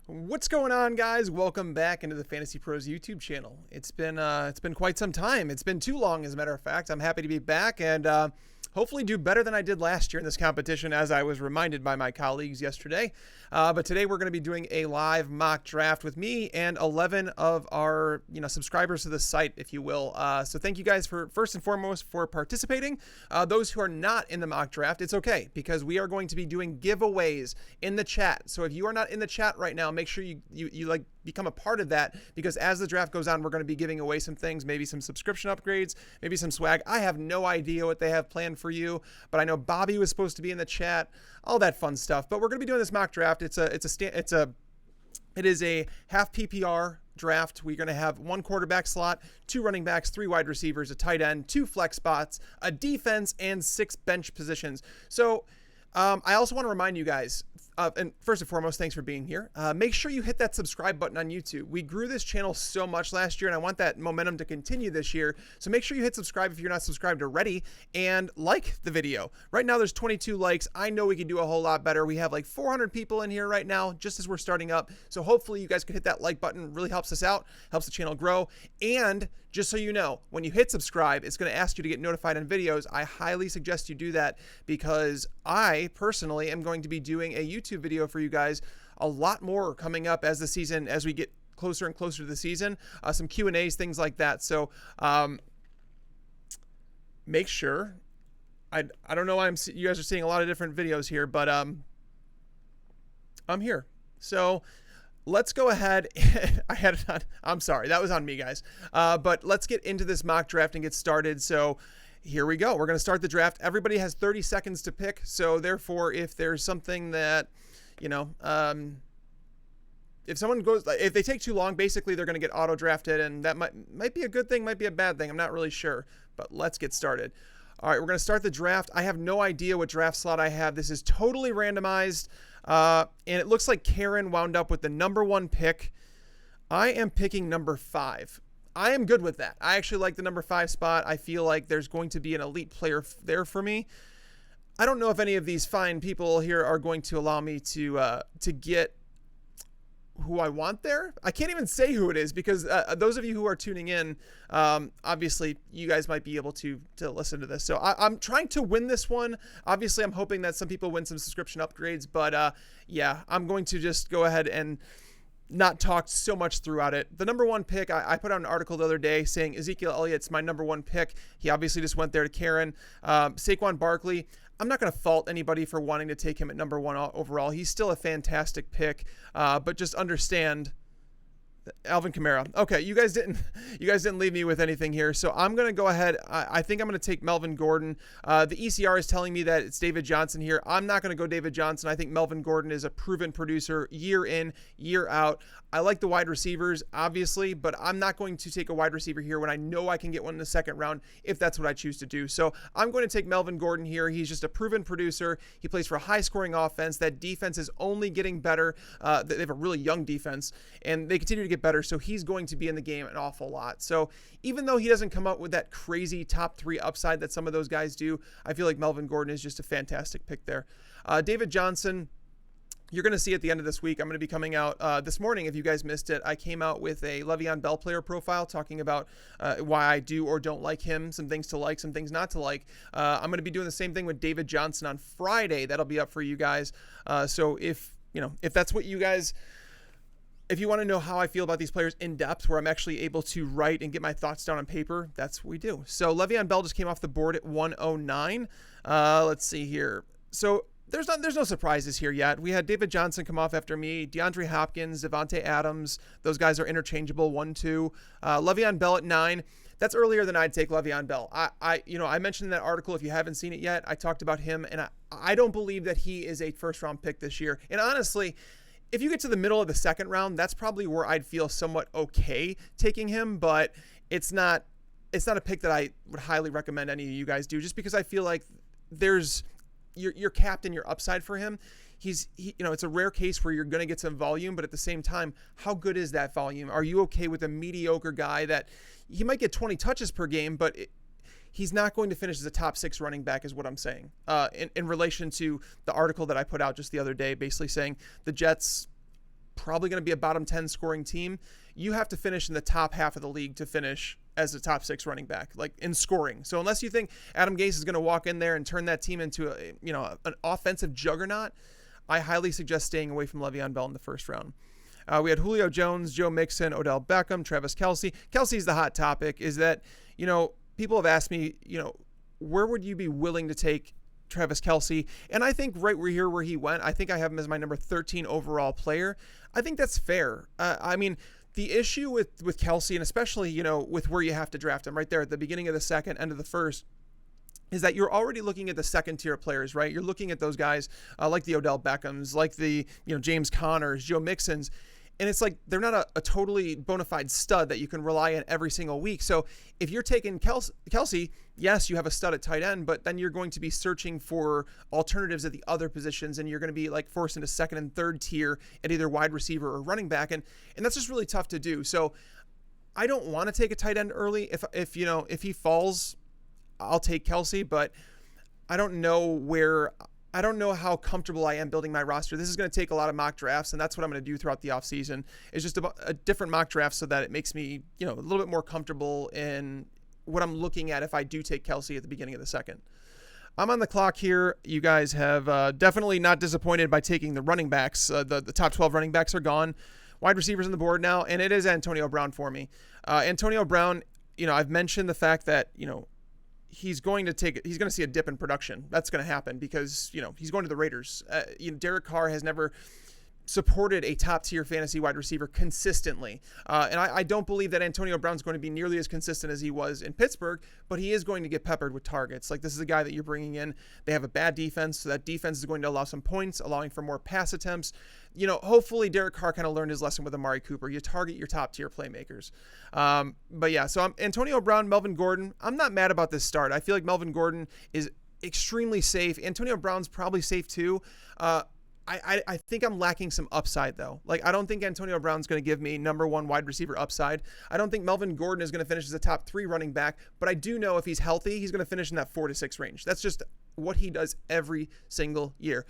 What's going on, guys? Welcome back into the Fantasy Pros YouTube channel. It's been quite some time. It's been too long, as a matter of fact. I'm happy to be back and hopefully do better than I did last year in this competition, as I was reminded by my colleagues yesterday. But today we're going to be doing a live mock draft with me and 11 of our subscribers to the site, if you will. So thank you guys for first and foremost for participating. Those who are not in the mock draft, it's okay because we are going to be doing giveaways in the chat. So if you are not in the chat right now, make sure you like become a part of that, because as the draft goes on, we're going to be giving away some things, maybe some subscription upgrades, maybe some swag. I have no idea what they have planned for you, but I know Bobby was supposed to be in the chat, all that fun stuff. But we're going to be doing this mock draft. It is a half PPR draft. We're going to have one quarterback slot, 2 running backs, 3 wide receivers, a tight end, 2 flex spots, a defense, and 6 bench positions. So I also want to remind you guys, and first and foremost, thanks for being here. Make sure you hit that subscribe button on YouTube. We grew this channel so much last year, and I want that momentum to continue this year. So make sure you hit subscribe if you're not subscribed already, and like the video. Right now, there's 22 likes. I know we could do a whole lot better. We have like 400 people in here right now, just as we're starting up. So hopefully you guys could hit that like button. It really helps us out, helps the channel grow. And just so you know, when you hit subscribe, it's going to ask you to get notified on videos. I highly suggest you do that, because I personally am going to be doing a YouTube video for you guys, a lot more coming up as we get closer and closer to the season, some Q&As, things like that. So make sure, I don't know why you guys are seeing a lot of different videos here, but I'm here. So let's go ahead. I had it on. I'm sorry. That was on me, guys. But let's get into this mock draft and get started. So here we go. We're going to start the draft. Everybody has 30 seconds to pick. So therefore, if there's something that, if they take too long, basically they're going to get auto drafted, and that might be a good thing, might be a bad thing. I'm not really sure, but let's get started. All right, we're going to start the draft. I have no idea what draft slot I have. This is totally randomized. And it looks like Karen wound up with the number 1 pick. I am picking number 5. I am good with that. I actually like the number 5 spot. I feel like there's going to be an elite player there for me. I don't know if any of these fine people here are going to allow me to get who I want there. I can't even say who it is, because those of you who are tuning in, obviously you guys might be able to listen to this. So I'm trying to win this one. Obviously, I'm hoping that some people win some subscription upgrades, but yeah, I'm going to just go ahead and not talk so much throughout it. The number 1 pick, I put out an article the other day saying Ezekiel Elliott's my number 1 pick. He obviously just went there to Karen. Saquon Barkley, I'm not going to fault anybody for wanting to take him at number 1 overall. He's still a fantastic pick, but just understand Alvin Kamara. Okay, you guys didn't leave me with anything here, so I'm going to go ahead. I think I'm going to take Melvin Gordon. The ECR is telling me that it's David Johnson here. I'm not going to go David Johnson. I think Melvin Gordon is a proven producer year in, year out. I like the wide receivers, obviously, but I'm not going to take a wide receiver here when I know I can get one in the second round if that's what I choose to do. So I'm going to take Melvin Gordon here. He's just a proven producer. He plays for a high-scoring offense. That defense is only getting better. They have a really young defense, and they continue to get better, so he's going to be in the game an awful lot. So even though he doesn't come up with that crazy top 3 upside that some of those guys do, I feel like Melvin Gordon is just a fantastic pick there. David Johnson, you're going to see at the end of this week, I'm going to be coming out this morning. If you guys missed it, I came out with a Le'Veon Bell player profile talking about why I do or don't like him, some things to like, some things not to like. I'm going to be doing the same thing with David Johnson on Friday. That'll be up for you guys. So if that's what you guys, if you want to know how I feel about these players in depth, where I'm actually able to write and get my thoughts down on paper, that's what we do. So Le'Veon Bell just came off the board at 109. Let's see here. So there's no surprises here yet. We had David Johnson come off after me, DeAndre Hopkins, Devontae Adams. Those guys are interchangeable, 1-2. Le'Veon Bell at 9. That's earlier than I'd take Le'Veon Bell. I mentioned in that article, if you haven't seen it yet, I talked about him, and I don't believe that he is a first-round pick this year. And honestly, if you get to the middle of the second round, that's probably where I'd feel somewhat okay taking him, but it's not a pick that I would highly recommend any of you guys do, just because I feel like you're capped in your upside for him. It's a rare case where you're going to get some volume, but at the same time, how good is that volume? Are you okay with a mediocre guy that he might get 20 touches per game, but he's not going to finish as a top 6 running back, is what I'm saying. In relation to the article that I put out just the other day, basically saying the Jets probably going to be a bottom 10 scoring team, you have to finish in the top half of the league to finish as a top 6 running back, like in scoring. So unless you think Adam Gase is going to walk in there and turn that team into an offensive juggernaut, I highly suggest staying away from Le'Veon Bell in the first round. We had Julio Jones, Joe Mixon, Odell Beckham, Travis Kelce. Kelce's the hot topic. Is that, people have asked me, where would you be willing to take Travis Kelce? And I think right where he went, I think I have him as my number 13 overall player. I think that's fair. The issue with Kelce, and especially, with where you have to draft him right there at the beginning of the second, end of the first, is that you're already looking at the second tier players, right? You're looking at those guys like the Odell Beckhams, like the James Connors, Joe Mixons, and it's like they're not a totally bona fide stud that you can rely on every single week. So if you're taking Kelce, yes, you have a stud at tight end, but then you're going to be searching for alternatives at the other positions, and you're going to be like forced into second and third tier at either wide receiver or running back, and that's just really tough to do. So I don't want to take a tight end early. If he falls, I'll take Kelce, but I don't know how comfortable I am building my roster. This is going to take a lot of mock drafts, and that's what I'm going to do throughout the offseason. It's just a different mock draft so that it makes me, a little bit more comfortable in what I'm looking at if I do take Kelce at the beginning of the second. I'm on the clock here. You guys have definitely not disappointed by taking the running backs. The top 12 running backs are gone. Wide receivers on the board now, and it is Antonio Brown for me. Antonio Brown, I've mentioned the fact that, he's going to see a dip in production. That's going to happen because, he's going to the Raiders. Derek Carr has never supported a top-tier fantasy wide receiver consistently. And I don't believe that Antonio Brown's going to be nearly as consistent as he was in Pittsburgh, but he is going to get peppered with targets. Like, this is a guy that you're bringing in. They have a bad defense, so that defense is going to allow some points, allowing for more pass attempts. Hopefully Derek Carr kind of learned his lesson with Amari Cooper. You target your top-tier playmakers. But yeah, so I'm Antonio Brown, Melvin Gordon. I'm not mad about this start. I feel like Melvin Gordon is extremely safe. Antonio Brown's probably safe too. I think I'm lacking some upside, though. Like, I don't think Antonio Brown's going to give me number 1 wide receiver upside. I don't think Melvin Gordon is going to finish as a top 3 running back, but I do know if he's healthy, he's going to finish in that 4 to 6 range. That's just what he does every single year.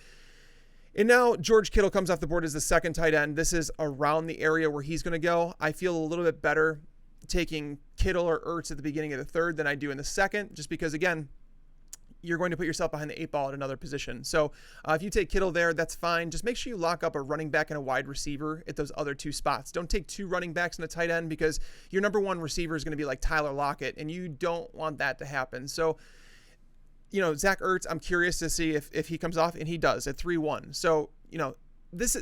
And now George Kittle comes off the board as the second tight end. This is around the area where he's going to go. I feel a little bit better taking Kittle or Ertz at the beginning of the third than I do in the second, just because, again, you're going to put yourself behind the 8 ball at another position. So if you take Kittle there, that's fine. Just make sure you lock up a running back and a wide receiver at those other 2 spots. Don't take 2 running backs and a tight end because your number 1 receiver is going to be like Tyler Lockett, and you don't want that to happen. So, Zach Ertz, I'm curious to see if he comes off, and he does at 3-1. So,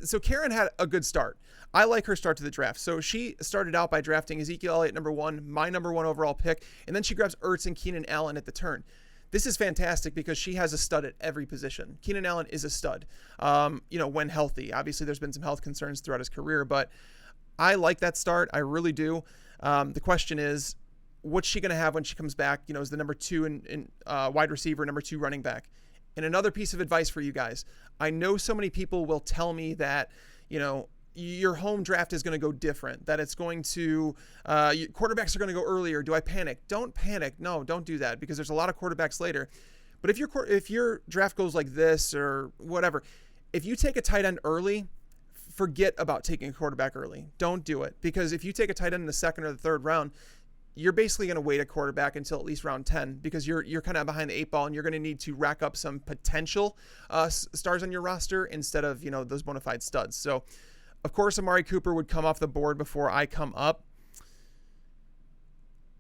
so Karen had a good start. I like her start to the draft. So she started out by drafting Ezekiel Elliott number 1, my number 1 overall pick, and then she grabs Ertz and Keenan Allen at the turn. This is fantastic because she has a stud at every position. Keenan Allen is a stud, when healthy. Obviously, there's been some health concerns throughout his career, but I like that start. I really do. The question is, what's she going to have when she comes back, as the number 2 in wide receiver, number 2 running back? And another piece of advice for you guys. I know so many people will tell me that, your home draft is going to go different, that it's going to, quarterbacks are going to go earlier. Do I panic? Don't panic. No, don't do that because there's a lot of quarterbacks later. But if your draft goes like this or whatever, if you take a tight end early, forget about taking a quarterback early. Don't do it because if you take a tight end in the second or the third round, you're basically going to wait a quarterback until at least round 10 because you're kind of behind the 8 ball and you're going to need to rack up some potential stars on your roster instead of, those bona fide studs. So, of course, Amari Cooper would come off the board before I come up.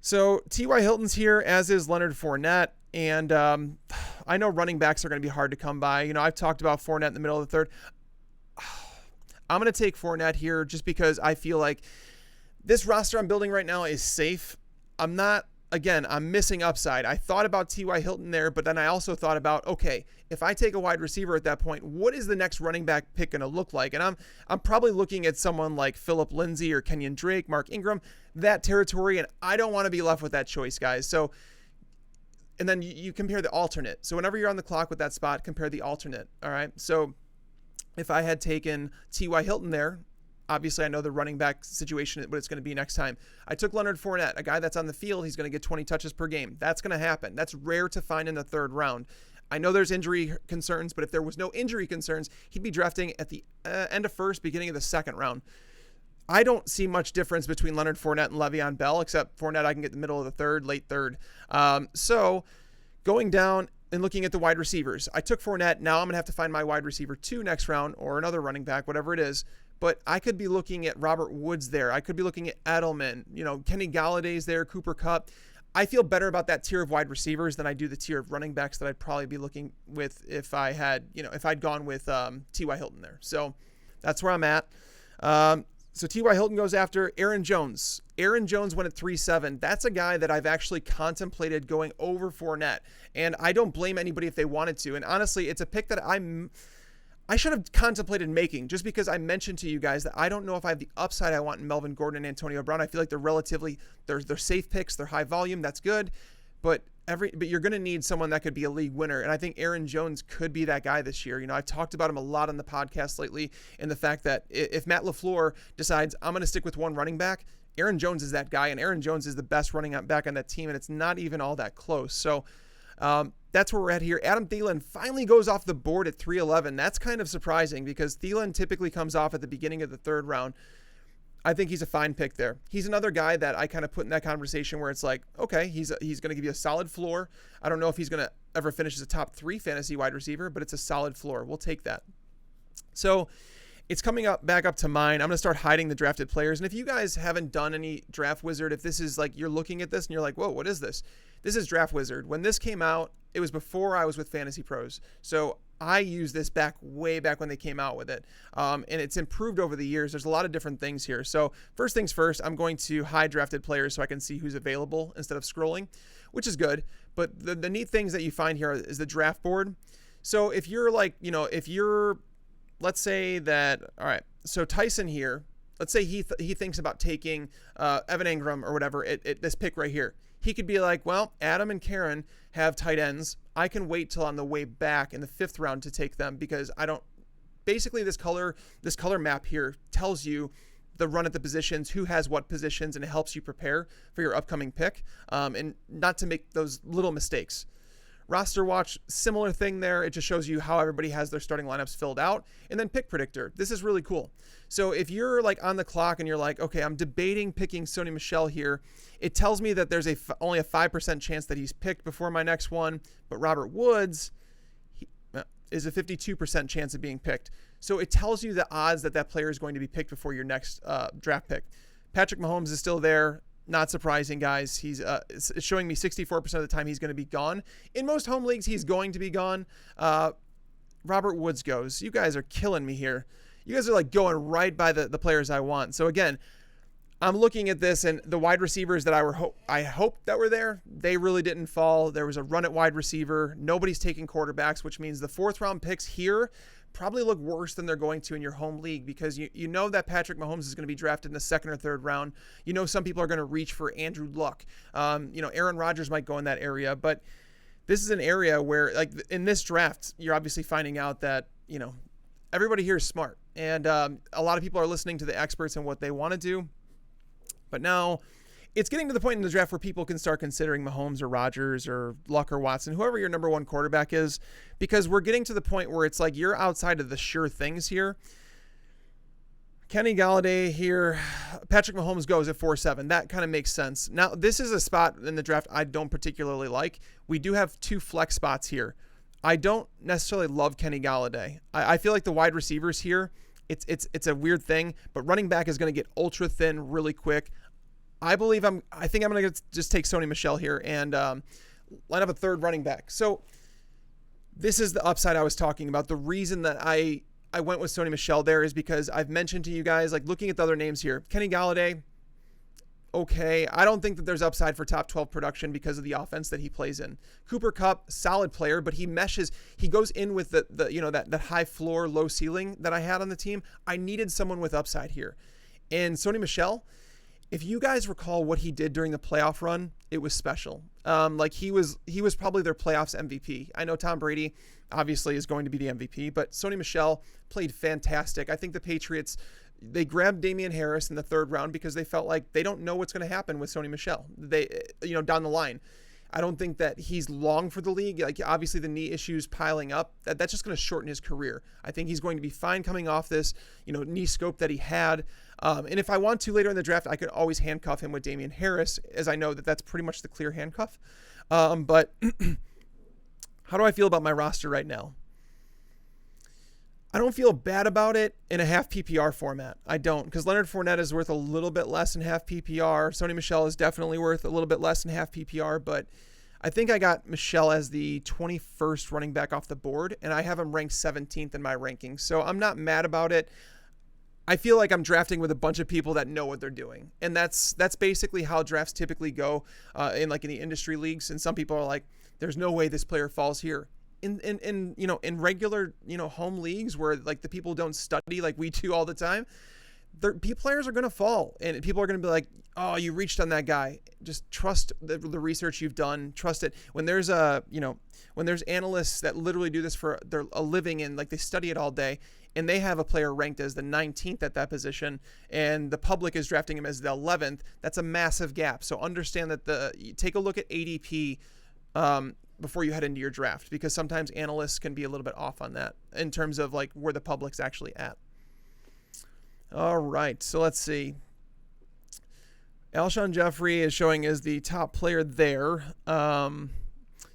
So T.Y. Hilton's here, as is Leonard Fournette. And I know running backs are going to be hard to come by. I've talked about Fournette in the middle of the third. I'm going to take Fournette here just because I feel like this roster I'm building right now is safe. I'm missing upside. I thought about T.Y. Hilton there, but then I also thought about, okay, if I take a wide receiver at that point, what is the next running back pick going to look like? And I'm probably looking at someone like Phillip Lindsay or Kenyon Drake, Mark Ingram, that territory, and I don't want to be left with that choice, guys. So, and then you compare the alternate. So whenever you're on the clock with that spot, compare the alternate, all right? So if I had taken T.Y. Hilton there, obviously, I know the running back situation, what it's going to be next time. I took Leonard Fournette, a guy that's on the field. He's going to get 20 touches per game. That's going to happen. That's rare to find in the third round. I know there's injury concerns, but if there was no injury concerns, he'd be drafting at the end of first, beginning of the second round. I don't see much difference between Leonard Fournette and Le'Veon Bell, except Fournette I can get the middle of the third, late third. So going down and looking at the wide receivers, I took Fournette. Now I'm going to have to find my wide receiver 2 next round, or another running back, whatever it is. But I could be looking at Robert Woods there. I could be looking at Edelman. Kenny Galladay's there, Cooper Kupp. I feel better about that tier of wide receivers than I do the tier of running backs that I'd probably be looking with if I'd gone with T.Y. Hilton there. So that's where I'm at. So T.Y. Hilton goes after Aaron Jones. Aaron Jones went at 3.7. That's a guy that I've actually contemplated going over Fournette. And I don't blame anybody if they wanted to. And honestly, it's a pick that I should have contemplated making, just because I mentioned to you guys that I don't know if I have the upside I want in Melvin Gordon and Antonio Brown. I feel like they're safe picks, they're high volume, that's good. But you're going to need someone that could be a league winner. And I think Aaron Jones could be that guy this year. I've talked about him a lot on the podcast lately, and the fact that if Matt LaFleur decides I'm going to stick with one running back, Aaron Jones is that guy, and Aaron Jones is the best running back on that team, and it's not even all that close. So that's where we're at here. Adam Thielen finally goes off the board at 3.11. That's kind of surprising because Thielen typically comes off at the beginning of the third round. I think he's a fine pick there. He's another guy that I kind of put in that conversation where it's like, okay, he's going to give you a solid floor. I don't know if he's going to ever finish as a top 3 fantasy wide receiver, but it's a solid floor. We'll take that. So it's coming back up to mine. I'm going to start hiding the drafted players. And if you guys haven't done any Draft Wizard, if this is like you're looking at this and you're like, whoa, what is this? This is Draft Wizard. When this came out, it was before I was with FantasyPros. So I used this way back when they came out with it. And it's improved over the years. There's a lot of different things here. So first things first, I'm going to hide drafted players so I can see who's available instead of scrolling, which is good. But the neat things that you find here is the draft board. So if you're let's say that, all right, so Tyson here, let's say he thinks about taking Evan Engram or whatever at this pick right here. He could be like, well, Adam and Karen have tight ends. I can wait till on the way back in the 5th round to take them because basically this color map here tells you the run at the positions, who has what positions, and it helps you prepare for your upcoming pick and not to make those little mistakes. Roster Watch, similar thing there. It just shows you how everybody has their starting lineups filled out. And then Pick Predictor. This is really cool. So if you're like on the clock and you're like, okay, I'm debating picking Sony Michel here, it tells me that there's only a 5% chance that he's picked before my next one. But Robert Woods is a 52% chance of being picked. So it tells you the odds that player is going to be picked before your next draft pick. Patrick Mahomes is still there. Not surprising, guys. He's it's showing me 64% of the time he's going to be gone. In most home leagues, he's going to be gone. Robert Woods goes. You guys are killing me here. You guys are like going right by the players I want. So again, I'm looking at this, and the wide receivers that I hoped that were there, they really didn't fall. There was a run at wide receiver. Nobody's taking quarterbacks, which means the 4th round picks here probably look worse than they're going to in your home league because you know that Patrick Mahomes is going to be drafted in the 2nd or 3rd round. You know some people are going to reach for Andrew Luck. Aaron Rodgers might go in that area, but this is an area where, like in this draft, you're obviously finding out that everybody here is smart, and a lot of people are listening to the experts and what they want to do. But now it's getting to the point in the draft where people can start considering Mahomes or Rodgers or Luck or Watson, whoever your number 1 quarterback is, because we're getting to the point where it's like you're outside of the sure things here. Kenny Galladay here, Patrick Mahomes goes at 4.7. That kind of makes sense. Now, this is a spot in the draft I don't particularly like. We do have 2 flex spots here. I don't necessarily love Kenny Galladay. I feel like the wide receivers here, it's a weird thing, but running back is going to get ultra thin really quick. I think I'm going to just take Sony Michel here and line up a 3rd running back. So this is the upside I was talking about. The reason that I went with Sony Michel there is because I've mentioned to you guys, like looking at the other names here, Kenny Galladay, okay. I don't think that there's upside for top 12 production because of the offense that he plays in. Cooper Kupp, solid player, but he goes in with that high floor, low ceiling that I had on the team. I needed someone with upside here. And Sony Michel, if you guys recall what he did during the playoff run, it was special. He was probably their playoffs MVP. I know Tom Brady obviously is going to be the MVP, but Sony Michel played fantastic. I think the Patriots, they grabbed Damian Harris in the 3rd round because they felt like they don't know what's going to happen with Sony Michel. Down the line. I don't think that he's long for the league. Like, obviously the knee issues piling up, that's just going to shorten his career. I think he's going to be fine coming off this, knee scope that he had. And if I want to later in the draft, I could always handcuff him with Damian Harris, as I know that that's pretty much the clear handcuff. But how do I feel about my roster right now? I don't feel bad about it in a half PPR format. I don't, because Leonard Fournette is worth a little bit less in half PPR. Sony Michel is definitely worth a little bit less in half PPR, but I think I got Michel as the 21st running back off the board, and I have him ranked 17th in my rankings. So I'm not mad about it. I feel like I'm drafting with a bunch of people that know what they're doing. And that's basically how drafts typically go in the industry leagues. And some people are like, there's no way this player falls here. In regular, home leagues where like the people don't study like we do all the time, players are going to fall, and people are going to be like, oh, you reached on that guy. Just trust the research you've done. Trust it. When there's when there's analysts that literally do this for a living and like they study it all day, and they have a player ranked as the 19th at that position, and the public is drafting him as the 11th, that's a massive gap. So understand that take a look at ADP, before you head into your draft, because sometimes analysts can be a little bit off on that in terms of like where the public's actually at. All right, so let's see. Alshon Jeffrey is showing as the top player there.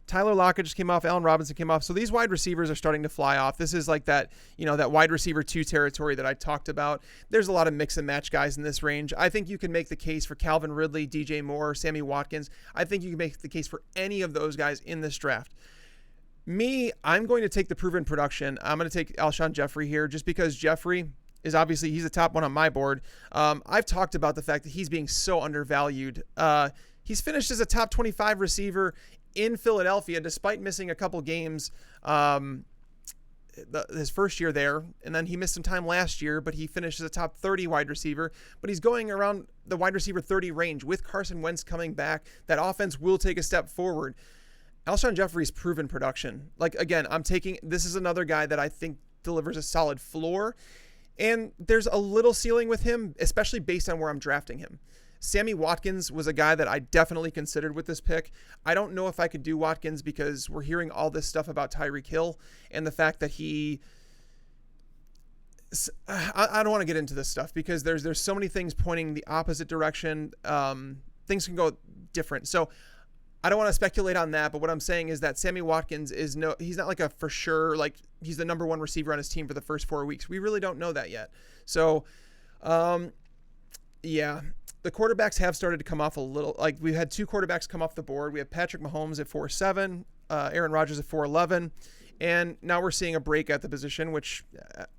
Tyler Lockett just came off. Allen Robinson came off. So these wide receivers are starting to fly off. This is like that, that wide receiver 2 territory that I talked about. There's a lot of mix and match guys in this range. I think you can make the case for Calvin Ridley, DJ Moore, Sammy Watkins. I think you can make the case for any of those guys in this draft. I'm going to take the proven production. I'm going to take Alshon Jeffrey here just because Jeffrey is obviously, he's the top one on my board. I've talked about the fact that he's being so undervalued. He's finished as a top 25 receiver in Philadelphia, despite missing a couple games his first year there, and then he missed some time last year, but he finished as a top 30 wide receiver. But he's going around the wide receiver 30 range with Carson Wentz coming back. That offense will take a step forward. Alshon Jeffrey's proven production. Like, again, this is another guy that I think delivers a solid floor, and there's a little ceiling with him, especially based on where I'm drafting him. Sammy Watkins was a guy that I definitely considered with this pick. I don't know if I could do Watkins because we're hearing all this stuff about Tyreek Hill and the fact that I don't want to get into this stuff because there's so many things pointing the opposite direction. Things can go different. So I don't want to speculate on that, but what I'm saying is that Sammy Watkins he's not like a for sure, like he's the number 1 receiver on his team for the first 4 weeks. We really don't know that yet. So, yeah. The quarterbacks have started to come off a little. Like, we've had 2 quarterbacks come off the board. We have Patrick Mahomes at 4.7, Aaron Rodgers at 4.11, and now we're seeing a break at the position, which,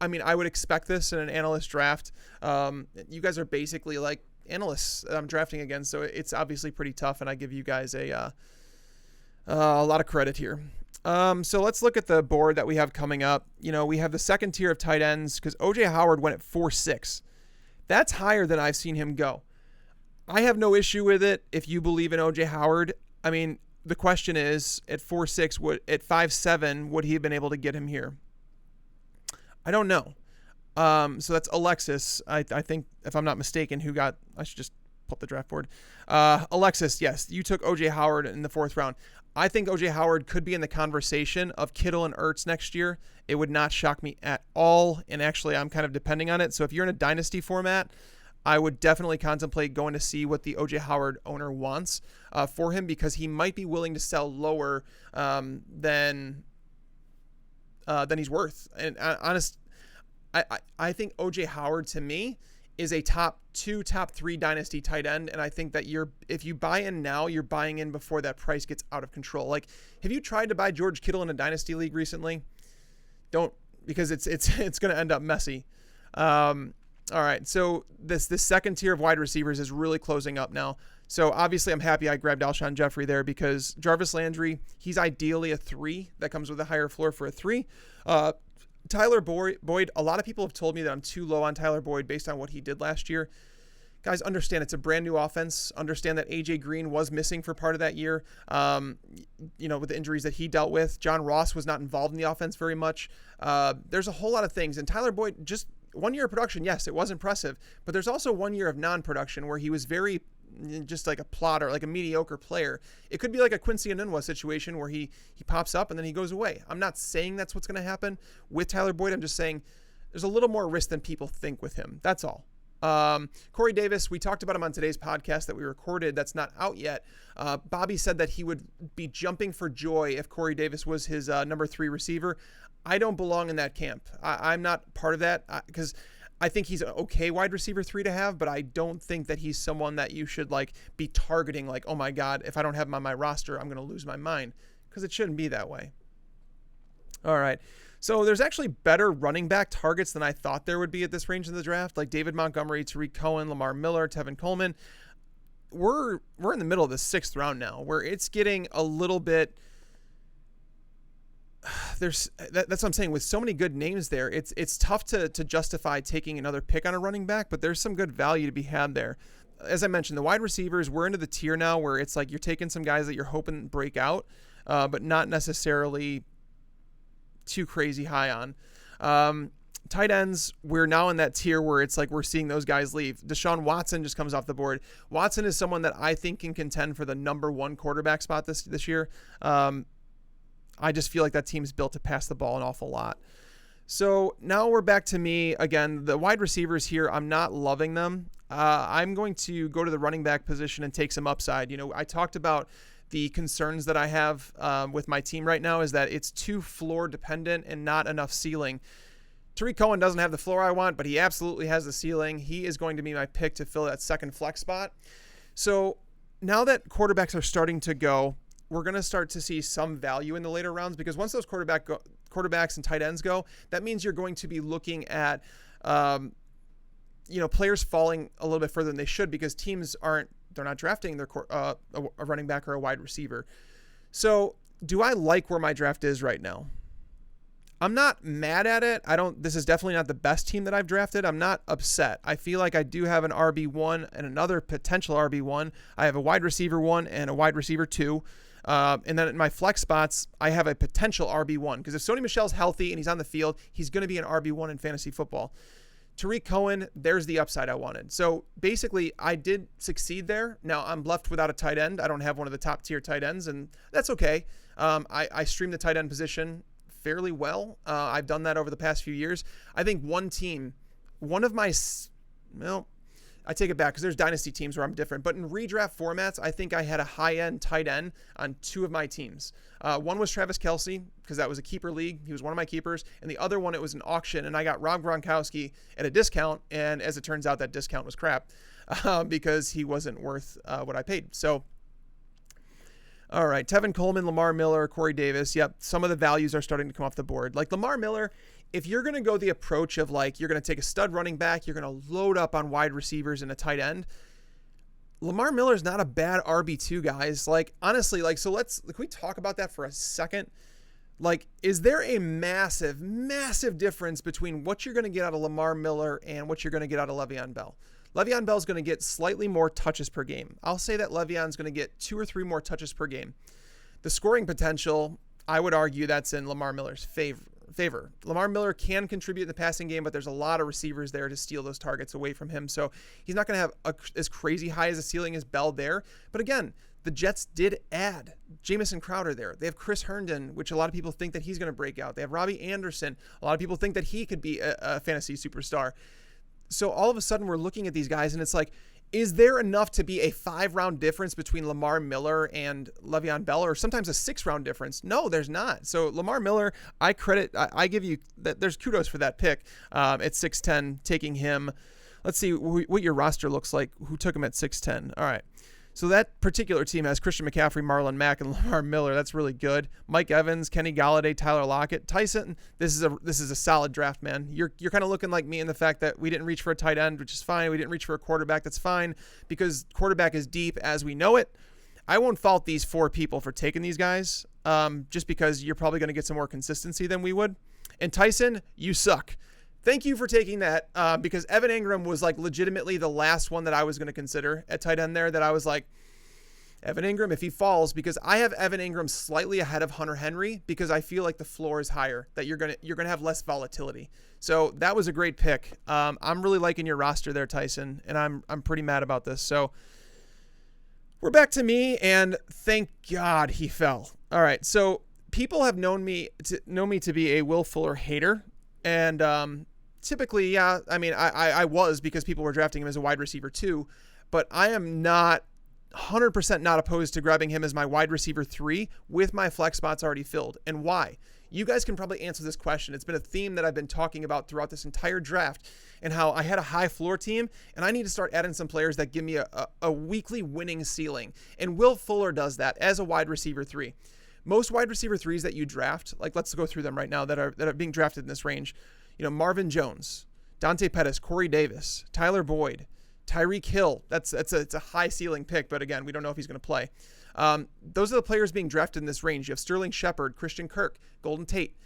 I would expect this in an analyst draft. You guys are basically like analysts that I'm drafting against, so it's obviously pretty tough, and I give you guys a lot of credit here. So let's look at the board that we have coming up. We have the second tier of tight ends because O.J. Howard went at 4.6. That's higher than I've seen him go. I have no issue with it if you believe in O.J. Howard. The question is, at 4.6, at 5.7, would he have been able to get him here? I don't know. So that's Alexis, I think, if I'm not mistaken, I should just pull up the draft board. Alexis, yes, you took O.J. Howard in the 4th round. I think O.J. Howard could be in the conversation of Kittle and Ertz next year. It would not shock me at all, and actually I'm kind of depending on it. So if you're in a dynasty format, I would definitely contemplate going to see what the O.J. Howard owner wants for him, because he might be willing to sell lower than he's worth. And I think O.J. Howard, to me, is a top 2, top 3 dynasty tight end, and I think that if you buy in now, you're buying in before that price gets out of control. Like, have you tried to buy George Kittle in a dynasty league recently? Don't, because it's going to end up messy. All right, so this second tier of wide receivers is really closing up now. So obviously I'm happy I grabbed Alshon Jeffrey there because Jarvis Landry, he's ideally a 3. That comes with a higher floor for a 3. Tyler Boyd, a lot of people have told me that I'm too low on Tyler Boyd based on what he did last year. Guys, understand it's a brand new offense. Understand that A.J. Green was missing for part of that year, with the injuries that he dealt with. John Ross was not involved in the offense very much. There's a whole lot of things. And Tyler Boyd, just 1 year of production, yes, it was impressive. But there's also 1 year of non-production where he was very just like a plotter, like a mediocre player. It could be like a Quincy Enunwa situation where he pops up and then he goes away. I'm not saying that's what's going to happen with Tyler Boyd. I'm just saying there's a little more risk than people think with him. That's all. Corey Davis, we talked about him on today's podcast that we recorded that's not out yet. Bobby said that he would be jumping for joy if Corey Davis was his number 3 receiver. I don't belong in that camp. I'm not part of that because I think he's an okay wide receiver 3 to have, but I don't think that he's someone that you should like be targeting like, oh my God, if I don't have him on my roster, I'm going to lose my mind, because it shouldn't be that way. All right. So there's actually better running back targets than I thought there would be at this range in the draft, like David Montgomery, Tariq Cohen, Lamar Miller, Tevin Coleman. We're in the middle of the 6th round now, where it's getting a little bit. That's what I'm saying. With so many good names there, it's tough to justify taking another pick on a running back, but there's some good value to be had there. As I mentioned, the wide receivers, we're into the tier now where it's like you're taking some guys that you're hoping break out, but not necessarily too crazy high on. Tight ends, we're now in that tier where it's like we're seeing those guys leave. Deshaun Watson just comes off the board. Watson is someone that I think can contend for the number 1 quarterback spot this year. I just feel like that team's built to pass the ball an awful lot. So now we're back to me again. The wide receivers here, I'm not loving them. I'm going to go to the running back position and take some upside. I talked about the concerns that I have with my team right now is that it's too floor dependent and not enough ceiling. Tariq Cohen doesn't have the floor I want, but he absolutely has the ceiling. He is going to be my pick to fill that second flex spot. So now that quarterbacks are starting to go, we're going to start to see some value in the later rounds, because once those quarterbacks and tight ends go, that means you're going to be looking at, players falling a little bit further than they should, because teams they're not drafting a running back or a wide receiver. So do I like where my draft is right now? I'm not mad at it. This is definitely not the best team that I've drafted. I'm not upset. I feel like I do have an RB1 and another potential RB1. I have a wide receiver 1 and a wide receiver 2. And then in my flex spots, I have a potential RB1, because if Sony Michel's healthy and he's on the field, he's going to be an RB1 in fantasy football. Tariq Cohen, there's the upside I wanted. So basically, I did succeed there. Now I'm left without a tight end. I don't have one of the top tier tight ends, and that's okay. I stream the tight end position fairly well. I've done that over the past few years. I think I take it back because there's dynasty teams where I'm different, but in redraft formats, I think I had a high-end tight end on 2 of my teams. One was Travis Kelce, because that was a keeper league. He was one of my keepers. And the other one, it was an auction, and I got Rob Gronkowski at a discount. And as it turns out, that discount was crap because he wasn't worth what I paid. So, all right, Tevin Coleman, Lamar Miller, Corey Davis. Yep, some of the values are starting to come off the board. Like Lamar Miller, if you're going to go the approach of like you're going to take a stud running back, you're going to load up on wide receivers and a tight end, Lamar Miller's not a bad RB2, guys. Like, honestly, like, so can we talk about that for a second? Like, is there a massive, massive difference between what you're going to get out of Lamar Miller and what you're going to get out of Le'Veon Bell? Le'Veon Bell's going to get slightly more touches per game. I'll say that Le'Veon's going to get 2 or 3 more touches per game. The scoring potential, I would argue that's in Lamar Miller's favor. Lamar Miller can contribute in the passing game, but there's a lot of receivers there to steal those targets away from him. So he's not going to have as crazy high as a ceiling as Bell there. But again, the Jets did add Jamison Crowder there. They have Chris Herndon, which a lot of people think that he's going to break out. They have Robbie Anderson. A lot of people think that he could be a fantasy superstar. So all of a sudden we're looking at these guys and it's like, is there enough to be a 5-round difference between Lamar Miller and Le'Veon Bell, or sometimes a 6-round difference? No, there's not. So Lamar Miller, I give you that. There's kudos for that pick at 6'10", taking him. Let's see what your roster looks like. Who took him at 6'10"? All right. So that particular team has Christian McCaffrey, Marlon Mack, and Lamar Miller. That's really good. Mike Evans, Kenny Galladay, Tyler Lockett, Tyson. This is a solid draft, man. You're kind of looking like me in the fact that we didn't reach for a tight end, which is fine. We didn't reach for a quarterback. That's fine, because quarterback is deep as we know it. I won't fault these 4 people for taking these guys, just because you're probably going to get some more consistency than we would. And Tyson, you suck. Thank you for taking that, because Evan Ingram was like legitimately the last one that I was going to consider at tight end there, that I was like, Evan Ingram, if he falls, because I have Evan Ingram slightly ahead of Hunter Henry, because I feel like the floor is higher, that you're going to have less volatility. So that was a great pick. I'm really liking your roster there, Tyson, and I'm pretty mad about this. So We're back to me, and thank God he fell. All right, so people have known me to be a Will Fuller hater, and typically, yeah, I mean, I was, because people were drafting him as a wide receiver too, but I am not 100% not opposed to grabbing him as my wide receiver 3 with my flex spots already filled. And why? You guys can probably answer this question. It's been a theme that I've been talking about throughout this entire draft, and how I had a high floor team, and I need to start adding some players that give me a weekly winning ceiling. And Will Fuller does that as a wide receiver 3. Most wide receiver 3s that you draft, like let's go through them right now that are being drafted in this range. You know, Marvin Jones, Dante Pettis, Corey Davis, Tyler Boyd, Tyreek Hill. It's a high ceiling pick, but again, we don't know if he's going to play. Those are the players being drafted in this range. You have Sterling Shepard, Christian Kirk, Golden Tate.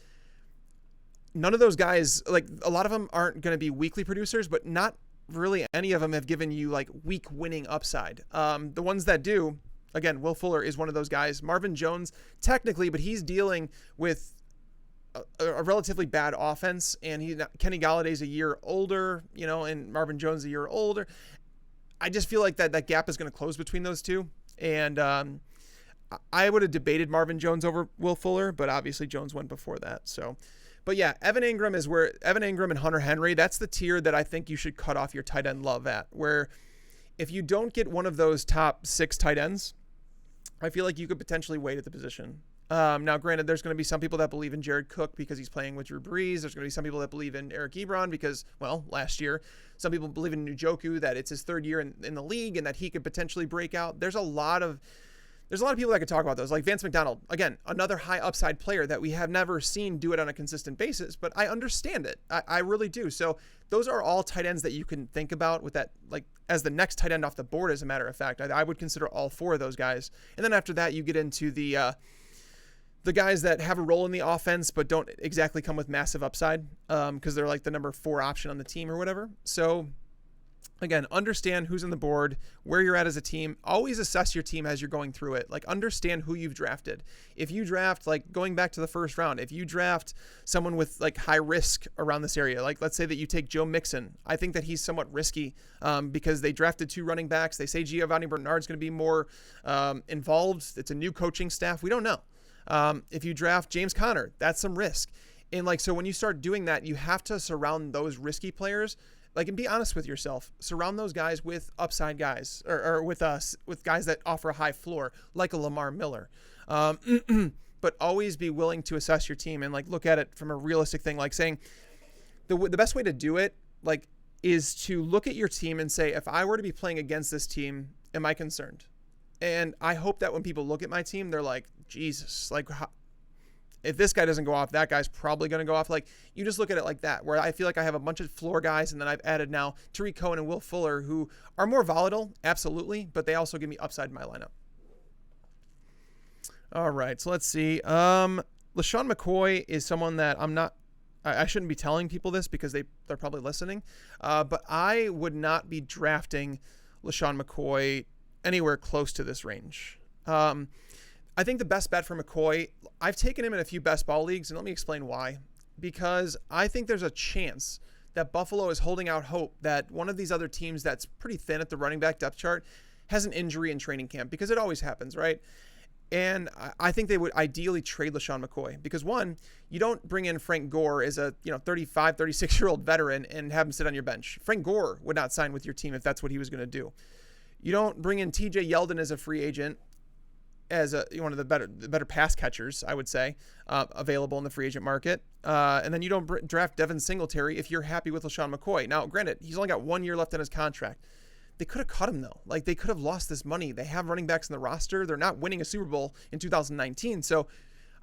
None of those guys, like a lot of them aren't going to be weekly producers, but not really any of them have given you like week winning upside. The ones that do, again, Will Fuller is one of those guys. Marvin Jones, technically, but he's dealing with a relatively bad offense, and Kenny Galladay's a year older, you know, and Marvin Jones a year older. I just feel like that gap is going to close between those two. And I would have debated Marvin Jones over Will Fuller, but obviously Jones went before that. So, but yeah, Evan Ingram and Hunter Henry, that's the tier that I think you should cut off your tight end love at, where if you don't get one of those top 6 tight ends, I feel like you could potentially wait at the position. Now, granted, there's going to be some people that believe in Jared Cook because he's playing with Drew Brees. There's going to be some people that believe in Eric Ebron because, well, last year. Some people believe in Njoku, that it's his 3rd year in the league and that he could potentially break out. There's a lot of people that could talk about those, like Vance McDonald. Again, another high upside player that we have never seen do it on a consistent basis, but I understand it. I really do. So those are all tight ends that you can think about with that, like as the next tight end off the board, as a matter of fact. I would consider all 4 of those guys. And then after that, you get into the guys that have a role in the offense but don't exactly come with massive upside because they're like the number 4 option on the team or whatever. So again, understand who's on the board, where you're at as a team. Always assess your team as you're going through it. Like, understand who you've drafted. If you draft, like going back to the first round, if you draft someone with like high risk around this area, like let's say that you take Joe Mixon, I think that he's somewhat risky because they drafted 2 running backs. They say Giovanni Bernard's going to be more involved. It's a new coaching staff. We don't know. If you draft James Conner, that's some risk. And like, so when you start doing that, you have to surround those risky players, like, and be honest with yourself. Surround those guys with upside guys, or with guys that offer a high floor, like a Lamar Miller. But always be willing to assess your team and like look at it from a realistic thing. Like saying the best way to do it, like, is to look at your team and say, if I were to be playing against this team, am I concerned? And I hope that when people look at my team, they're like, Jesus, like, if this guy doesn't go off, that guy's probably going to go off. Like, you just look at it like that, where I feel like I have a bunch of floor guys, and then I've added now Tariq Cohen and Will Fuller, who are more volatile, absolutely, but they also give me upside in my lineup. All right, so let's see. Lesean McCoy is someone that I shouldn't be telling people this because they're probably listening, but I would not be drafting Lesean McCoy anywhere close to this range. I think the best bet for McCoy, I've taken him in a few best ball leagues, and let me explain why. Because I think there's a chance that Buffalo is holding out hope that one of these other teams that's pretty thin at the running back depth chart has an injury in training camp, because it always happens, right? And I think they would ideally trade Lesean McCoy because, one, you don't bring in Frank Gore as a 35, 36-year-old veteran and have him sit on your bench. Frank Gore would not sign with your team if that's what he was going to do. You don't bring in TJ Yeldon as a free agent, as one of the better pass catchers, I would say, available in the free agent market. And then you don't draft Devin Singletary if you're happy with Lesean McCoy. Now, granted, he's only got 1 year left on his contract. They could have cut him, though. Like, they could have lost this money. They have running backs in the roster. They're not winning a Super Bowl in 2019. So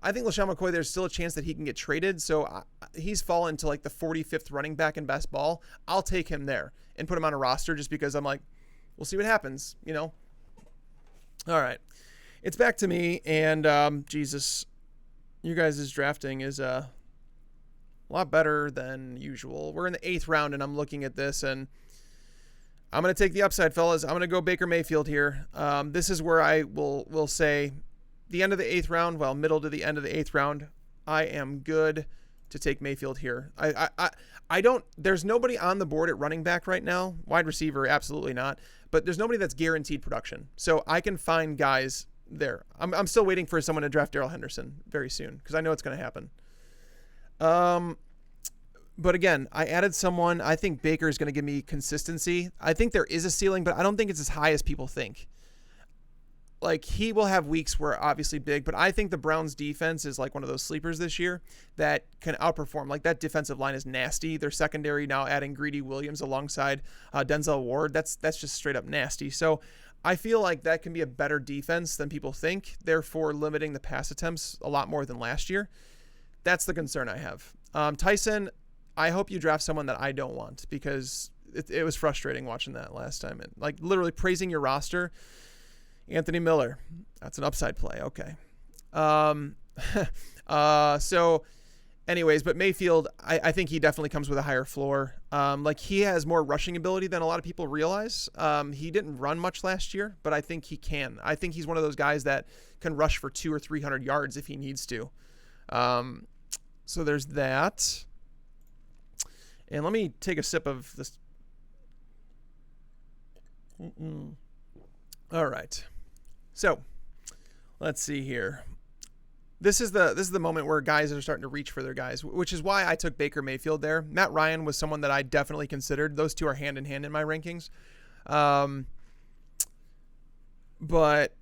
I think Lesean McCoy, there's still a chance that he can get traded. So he's fallen to like the 45th running back in best ball. I'll take him there and put him on a roster just because I'm like, we'll see what happens, All right. It's back to me, and Jesus, you guys' drafting is a lot better than usual. We're in the 8th round, and I'm looking at this, and I'm going to take the upside, fellas. I'm going to go Baker Mayfield here. This is where I will say the end of the 8th round, well, middle to the end of the 8th round, I am good to take Mayfield here. I don't. There's nobody on the board at running back right now. Wide receiver, absolutely not. But there's nobody that's guaranteed production. So I can find guys there. I'm still waiting for someone to draft Darrell Henderson very soon because I know it's going to happen. But again, I added someone. I think Baker is going to give me consistency. I think there is a ceiling, but I don't think it's as high as people think. Like, he will have weeks where obviously big, but I think the Browns defense is like one of those sleepers this year that can outperform. Like, that defensive line is nasty. Their secondary now adding Greedy Williams alongside Denzel Ward. That's just straight up nasty. So I feel like that can be a better defense than people think, therefore limiting the pass attempts a lot more than last year. That's the concern I have. Tyson, I hope you draft someone that I don't want because it was frustrating watching that last time. And like literally praising your roster. Anthony Miller, that's an upside play. Okay. So anyways, but Mayfield, I think he definitely comes with a higher floor. Like he has more rushing ability than a lot of people realize. He didn't run much last year, but I think he can. I think he's one of those guys that can rush for 200 or 300 yards if he needs to. So there's that. And let me take a sip of this. All right. So let's see here. This is the moment where guys are starting to reach for their guys, which is why I took Baker Mayfield there. Matt Ryan was someone that I definitely considered. Those two are hand in hand in my rankings. But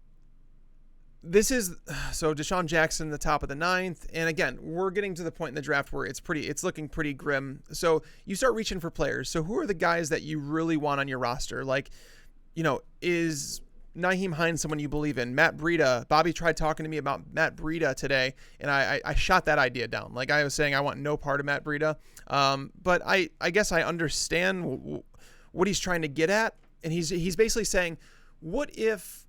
this is so Deshaun Jackson, the top of the 9th. And again, we're getting to the point in the draft where it's looking pretty grim. So you start reaching for players. So who are the guys that you really want on your roster? Like, is Nyheim Hines someone you believe in? Matt Breida. Bobby tried talking to me about Matt Breida today, and I shot that idea down. Like I was saying, I want no part of Matt Breida. But I guess I understand what he's trying to get at. And he's basically saying, what if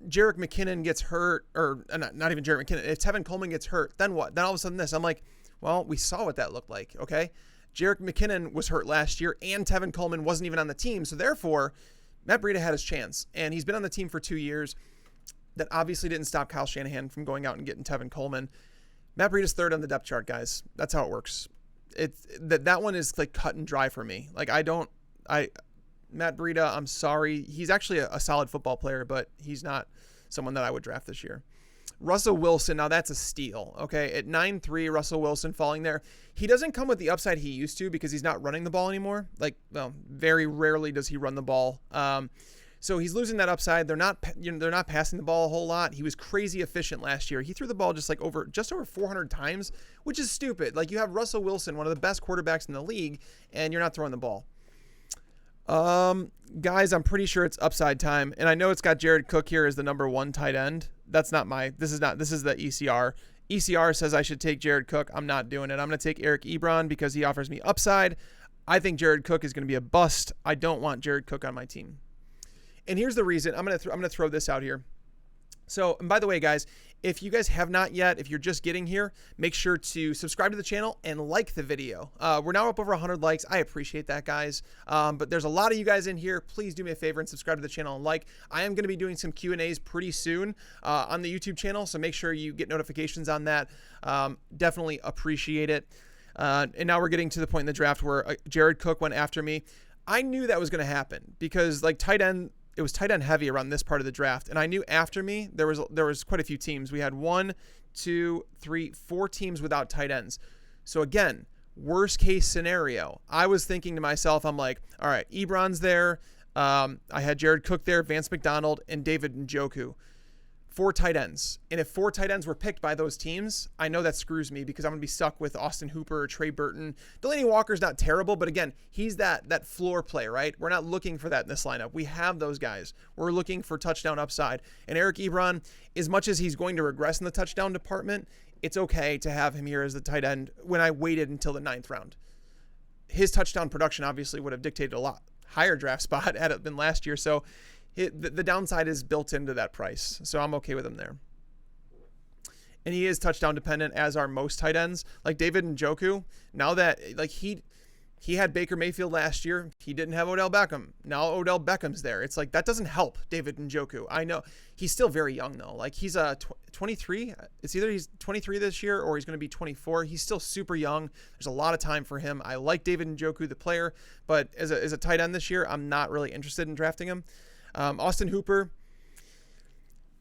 Jerick McKinnon gets hurt, or not even Jerick McKinnon, if Tevin Coleman gets hurt, then what? Then all of a sudden this. I'm like, well, we saw what that looked like, okay? Jerick McKinnon was hurt last year, and Tevin Coleman wasn't even on the team, so therefore Matt Breida had his chance, and he's been on the team for 2 years. That obviously didn't stop Kyle Shanahan from going out and getting Tevin Coleman. Matt Breida's third on the depth chart, guys. That's how it works. That one is like cut and dry for me. Like Matt Breida, I'm sorry. He's actually a solid football player, but he's not someone that I would draft this year. Russell Wilson, now that's a steal, okay? At 9-3, Russell Wilson falling there. He doesn't come with the upside he used to because he's not running the ball anymore. Like, well, very rarely does he run the ball. So he's losing that upside. They're not passing the ball a whole lot. He was crazy efficient last year. He threw the ball just over 400 times, which is stupid. Like, you have Russell Wilson, one of the best quarterbacks in the league, and you're not throwing the ball. Guys, I'm pretty sure it's upside time, and I know it's got Jared Cook here as the number 1 tight end. This is the ECR. ECR says I should take Jared Cook. I'm not doing it. I'm going to take Eric Ebron because he offers me upside. I think Jared Cook is going to be a bust. I don't want Jared Cook on my team. And here's the reason. I'm going to throw this out here. So, and by the way, guys, if you guys have not yet, if you're just getting here, make sure to subscribe to the channel and like the video. We're now up over 100 likes. I appreciate that, guys. But there's a lot of you guys in here. Please do me a favor and subscribe to the channel and like. I am going to be doing some Q&As pretty soon on the YouTube channel, so make sure you get notifications on that. Definitely appreciate it. And now we're getting to the point in the draft where Jared Cook went after me. I knew that was going to happen because like tight end, it was tight end heavy around this part of the draft. And I knew after me, there was quite a few teams. We had 1, 2, 3, 4 teams without tight ends. So again, worst case scenario, I was thinking to myself, I'm like, all right, Ebron's there. I had Jared Cook there, Vance McDonald, and David Njoku. 4 tight ends. And if 4 tight ends were picked by those teams, I know that screws me because I'm going to be stuck with Austin Hooper or Trey Burton. Delaney Walker's not terrible, but again, he's that floor play, right? We're not looking for that in this lineup. We have those guys. We're looking for touchdown upside. And Eric Ebron, as much as he's going to regress in the touchdown department, it's okay to have him here as the tight end when I waited until the 9th round. His touchdown production obviously would have dictated a lot higher draft spot had it been last year. So the downside is built into that price, so I'm okay with him there. And he is touchdown dependent, as are most tight ends. Like David Njoku, now that like he He had Baker Mayfield last year. He didn't have Odell Beckham. Now Odell Beckham's there. It's like, that doesn't help David Njoku. I know he's still very young though. Like he's 23. It's either he's 23 this year or he's going to be 24. He's still super young. There's a lot of time for him. I like David Njoku, the player, but as a tight end this year, I'm not really interested in drafting him. Austin Hooper.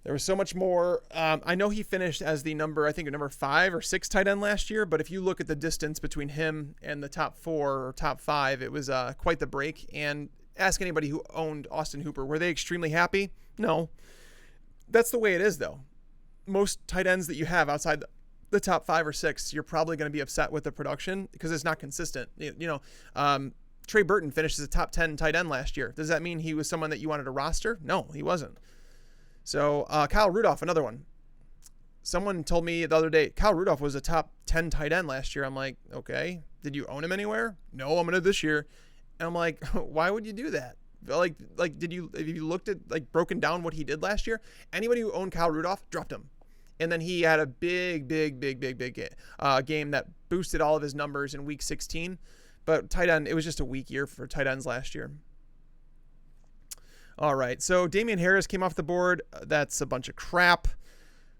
There was so much more. I know he finished as the number 5 or 6 tight end last year, but if you look at the distance between him and the top 4 or top 5, it was quite the break. And ask anybody who owned Austin Hooper, were they extremely happy? No. That's the way it is, though. Most tight ends that you have outside the top 5 or 6, you're probably going to be upset with the production because it's not consistent. Trey Burton finished as a top 10 tight end last year. Does that mean he was someone that you wanted to roster? No, he wasn't. So Kyle Rudolph, another one. Someone told me the other day, Kyle Rudolph was a top 10 tight end last year. I'm like, okay, did you own him anywhere? No, I'm going to this year. And I'm like, why would you do that? Like, if you looked at broken down what he did last year, anybody who owned Kyle Rudolph dropped him. And then he had a big game that boosted all of his numbers in week 16. But tight end, it was just a weak year for tight ends last year. All right, so Damian Harris came off the board. That's a bunch of crap.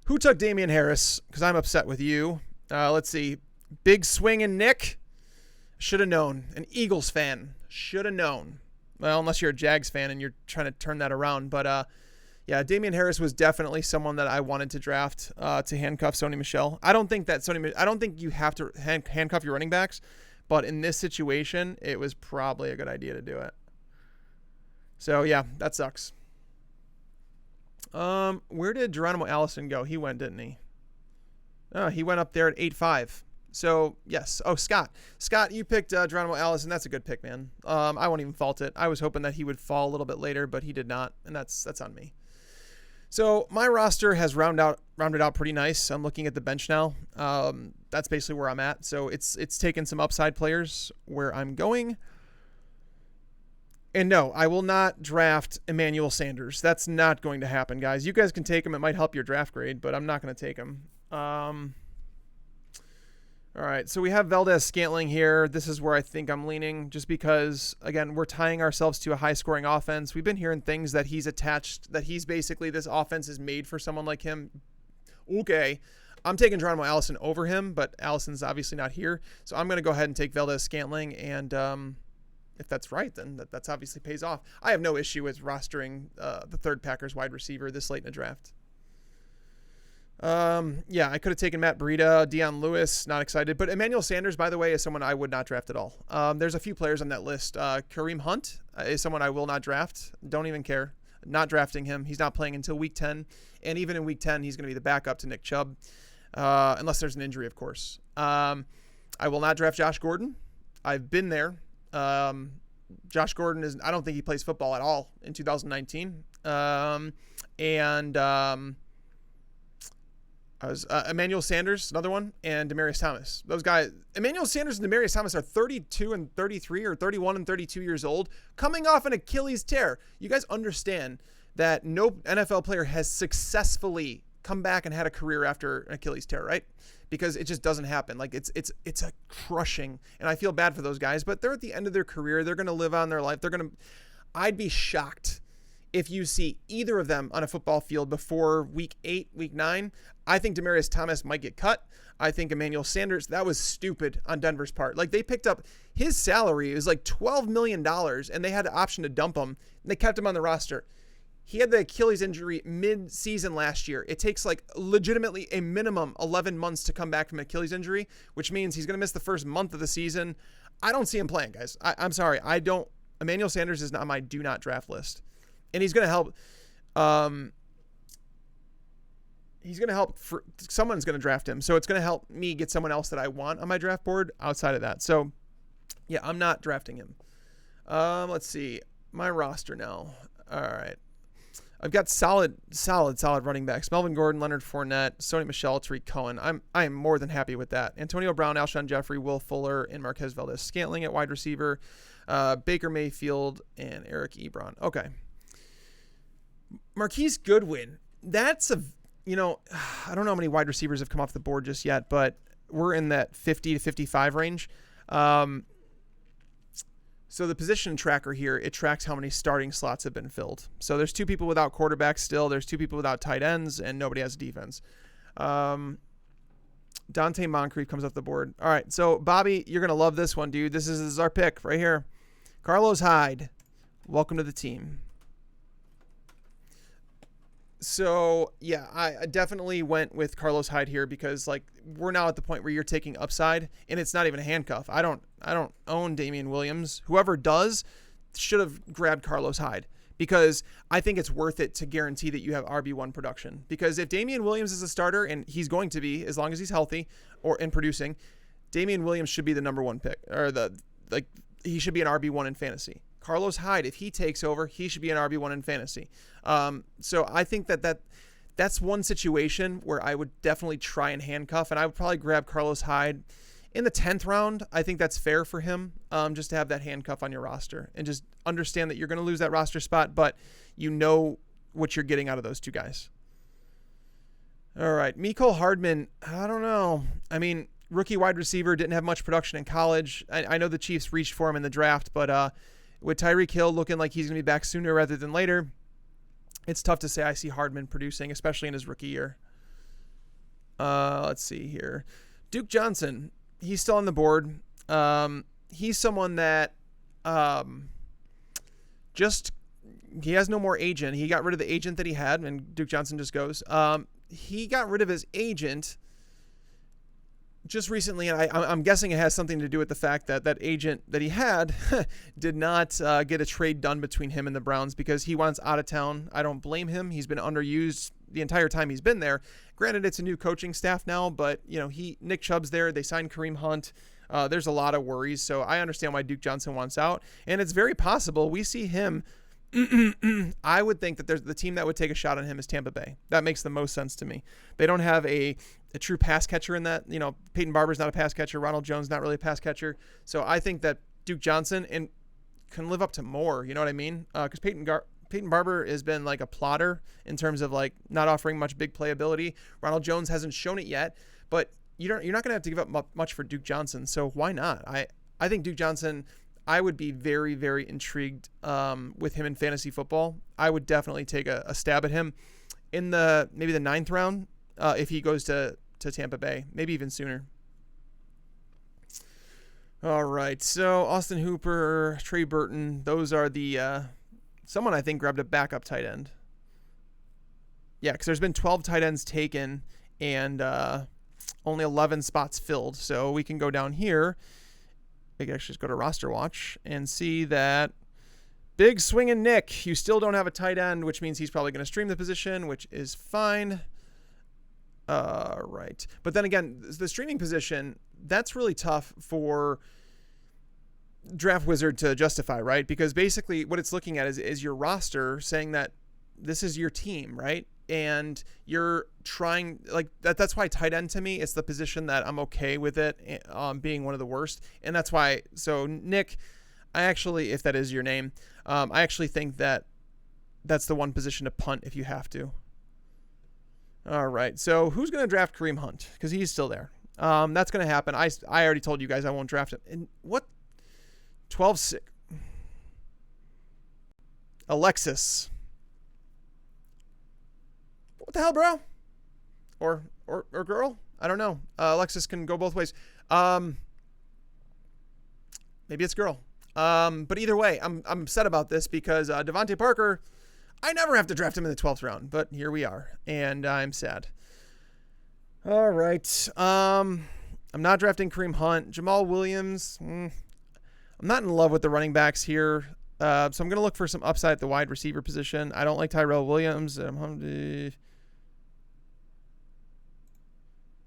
Who took Damian Harris? Because I'm upset with you. Let's see. Big swinging Nick. Should have known. An Eagles fan. Should have known. Well, unless you're a Jags fan and you're trying to turn that around. But, yeah, Damian Harris was definitely someone that I wanted to draft to handcuff Sony Michel. I don't think you have to handcuff your running backs. But in this situation, it was probably a good idea to do it. So, yeah, that sucks. Where did Geronimo Allison go? He went, didn't he? Oh, he went up there at 8-5. So, yes. Oh, Scott. Scott, you picked Geronimo Allison. That's a good pick, man. I won't even fault it. I was hoping that he would fall a little bit later, but he did not, and that's on me. So, my roster has rounded out pretty nice. I'm looking at the bench now. That's basically where I'm at. So, it's taken some upside players where I'm going. And no, I will not draft Emmanuel Sanders. That's not going to happen, guys. You guys can take him. It might help your draft grade, but I'm not going to take him. All right, so we have Valdez-Scantling here. This is where I think I'm leaning, just because, again, we're tying ourselves to a high-scoring offense. We've been hearing things that he's attached, that he's basically, this offense is made for someone like him. Okay, I'm taking Geronimo Allison over him, but Allison's obviously not here. So I'm going to go ahead and take Valdez-Scantling, and if that's right, then that's obviously pays off. I have no issue with rostering the third Packers wide receiver this late in the draft. Yeah, I could have taken Matt Breida, Deion Lewis, not excited. But Emmanuel Sanders, by the way, is someone I would not draft at all. There's a few players on that list. Kareem Hunt is someone I will not draft. Don't even care. Not drafting him. He's not playing until week 10. And even in week 10, he's going to be the backup to Nick Chubb. Unless there's an injury, of course. I will not draft Josh Gordon. I've been there. Josh Gordon I don't think he plays football at all in 2019. Emmanuel Sanders, another one, and Demaryius Thomas. Those guys, Emmanuel Sanders and Demaryius Thomas are 32 and 33 or 31 and 32 years old, coming off an Achilles tear. You guys understand that no NFL player has successfully come back and had a career after an Achilles tear, right? Because it just doesn't happen. Like it's a crushing, and I feel bad for those guys, but they're at the end of their career. They're going to live on their life. I'd be shocked if you see either of them on a football field before week 8, week 9. I think Demaryius Thomas might get cut. I think Emmanuel Sanders, that was stupid on Denver's part. Like, they picked up his salary. It was like $12 million, and they had the option to dump him, and they kept him on the roster. He had the Achilles injury mid-season last year. It takes like legitimately a minimum 11 months to come back from Achilles injury, which means he's going to miss the first month of the season. I don't see him playing, guys. I'm sorry. Emmanuel Sanders is not on my do not draft list. And he's going to help. Someone's going to draft him. So it's going to help me get someone else that I want on my draft board outside of that. So, yeah, I'm not drafting him. Let's see. My roster now. All right. I've got solid running backs. Melvin Gordon, Leonard Fournette, Sony Michel, Tariq Cohen. I am more than happy with that. Antonio Brown, Alshon Jeffrey, Will Fuller, and Marquez Valdez-Scantling at wide receiver. Baker Mayfield, and Eric Ebron. Okay. Marquise Goodwin. That's I don't know how many wide receivers have come off the board just yet, but we're in that 50 to 55 range. So the position tracker here, it tracks how many starting slots have been filled. So there's 2 people without quarterbacks still. There's 2 people without tight ends, and nobody has defense. Dante Moncrief comes off the board. All right, so Bobby, you're going to love this one, dude. This is our pick right here. Carlos Hyde, welcome to the team. So, yeah, I definitely went with Carlos Hyde here because, like, we're now at the point where you're taking upside, and it's not even a handcuff. I don't own Damian Williams. Whoever does should have grabbed Carlos Hyde because I think it's worth it to guarantee that you have RB1 production. Because if Damian Williams is a starter, and he's going to be as long as he's healthy or in producing, Damian Williams should be the number 1 pick, or he should be an RB1 in fantasy. Carlos Hyde, if he takes over, he should be an RB1 in fantasy. So I think that's one situation where I would definitely try and handcuff, and I would probably grab Carlos Hyde in the 10th round. I think that's fair for him, just to have that handcuff on your roster and just understand that you're going to lose that roster spot, but you know what you're getting out of those 2 guys. All right, Mecole Hardman, I don't know. I mean, rookie wide receiver, didn't have much production in college. I know the Chiefs reached for him in the draft, but with Tyreek Hill looking like he's going to be back sooner rather than later, it's tough to say I see Hardman producing, especially in his rookie year. Let's see here. Duke Johnson, he's still on the board. He's someone that he has no more agent. He got rid of the agent that he had, and Duke Johnson just goes. He got rid of his agent just recently, and I'm guessing it has something to do with the fact that that agent that he had did not get a trade done between him and the Browns because he wants out of town. I don't blame him. He's been underused the entire time he's been there. Granted, it's a new coaching staff now, but Nick Chubb's there. They signed Kareem Hunt. There's a lot of worries, so I understand why Duke Johnson wants out, and it's very possible we see him. I would think that the team that would take a shot on him is Tampa Bay. That makes the most sense to me. They don't have a true pass catcher in that. Peyton Barber's not a pass catcher. Ronald Jones not really a pass catcher. So I think that Duke Johnson can live up to more. You know what I mean? Because Peyton Barber has been like a plotter in terms of like not offering much big playability. Ronald Jones hasn't shown it yet, but you're not going to have to give up much for Duke Johnson. So why not? I think Duke Johnson. I would be very, very intrigued with him in fantasy football. I would definitely take a stab at him in maybe the 9th round if he goes to Tampa Bay, maybe even sooner. All right, so Austin Hooper, Trey Burton, those are the someone I think grabbed a backup tight end. Yeah, because there's been 12 tight ends taken and only 11 spots filled. So we can go down here. We can actually just go to Roster Watch and see that big swinging Nick, you still don't have a tight end, which means he's probably going to stream the position, which is fine. Right. But then again, the streaming position, that's really tough for Draft Wizard to justify, right? Because basically what it's looking at is your roster saying that this is your team, right? And you're trying like that. That's why tight end to me, it's the position that I'm okay with it being one of the worst. And that's why. So Nick, I actually, if that is your name, I actually think that that's the one position to punt if you have to. All right. So who's going to draft Kareem Hunt? Because he's still there. That's going to happen. I already told you guys I won't draft him. And what? 12-6. Alexis. What the hell, bro? Or girl? I don't know. Alexis can go both ways. Maybe it's girl. But either way, I'm upset about this because Devontae Parker, I never have to draft him in the 12th round, but here we are, and I'm sad. All right. I'm not drafting Kareem Hunt. Jamal Williams, I'm not in love with the running backs here. So I'm going to look for some upside at the wide receiver position. I don't like Tyrell Williams.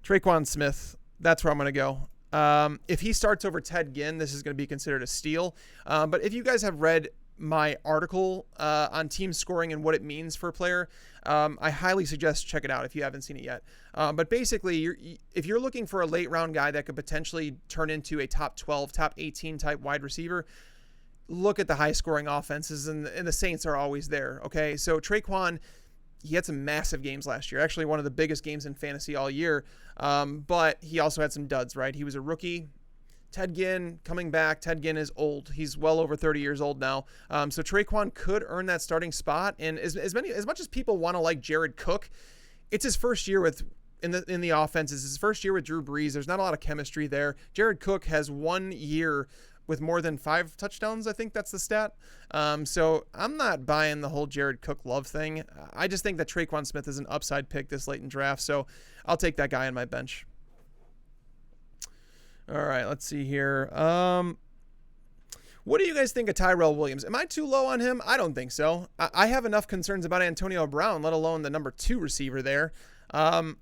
Traquan Smith, that's where I'm going to go. If he starts over Ted Ginn, this is going to be considered a steal. But if you guys have read my article on team scoring and what it means for a player, I highly suggest check it out if you haven't seen it yet. But basically, if you're looking for a late round guy that could potentially turn into a top 12, top 18 type wide receiver, look at the high scoring offenses, and the Saints are always there. Okay, so Traquan, he had some massive games last year, actually one of the biggest games in fantasy all year. But he also had some duds, right? He was a rookie, Ted Ginn coming back. Ted Ginn is old. He's well over 30 years old now. So Traquan could earn that starting spot. And as much as people want to like Jared Cook, it's his first year in the offense. It's his first year with Drew Brees. There's not a lot of chemistry there. Jared Cook has 1 year with more than 5 touchdowns. I think that's the stat. So I'm not buying the whole Jared Cook love thing. I just think that Traquan Smith is an upside pick this late in draft. So I'll take that guy on my bench. All right, let's see here. What do you guys think of Tyrell Williams? Am I too low on him? I don't think so. I have enough concerns about Antonio Brown, let alone the number 2 receiver there. I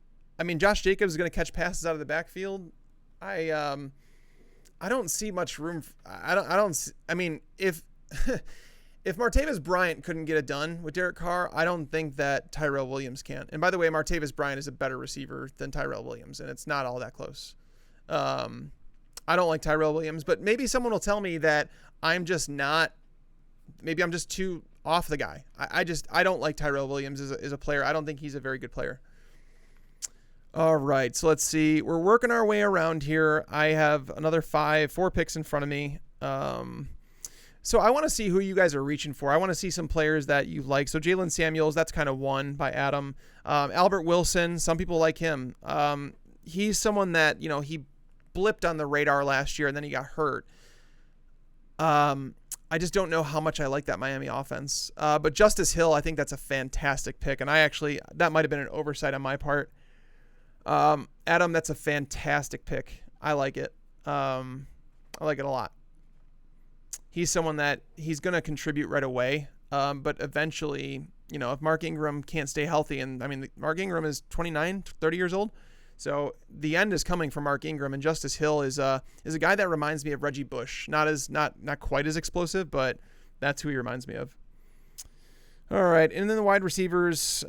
mean, Josh Jacobs is going to catch passes out of the backfield. I don't see much room. I mean, if Martavis Bryant couldn't get it done with Derek Carr, I don't think that Tyrell Williams can. And by the way, Martavis Bryant is a better receiver than Tyrell Williams, and it's not all that close. I don't like Tyrell Williams, but maybe someone will tell me that I'm just too off the guy. I don't like Tyrell Williams as a player. I don't think he's a very good player. All right, so let's see. We're working our way around here. I have another 4 picks in front of me. So I want to see who you guys are reaching for. I want to see some players that you like. So Jalen Samuels, that's kind of one by Adam. Albert Wilson, some people like him. He's someone that, he blipped on the radar last year and then he got hurt. I just don't know how much I like that Miami offense. But Justice Hill, I think that's a fantastic pick. And that might have been an oversight on my part. Adam, that's a fantastic pick. I like it. I like it a lot. He's someone that he's going to contribute right away. But eventually, if Mark Ingram can't stay healthy, and I mean, Mark Ingram is 29, 30 years old. So the end is coming for Mark Ingram, and Justice Hill is a guy that reminds me of Reggie Bush. Not quite as explosive, but that's who he reminds me of. All right, and then the wide receivers.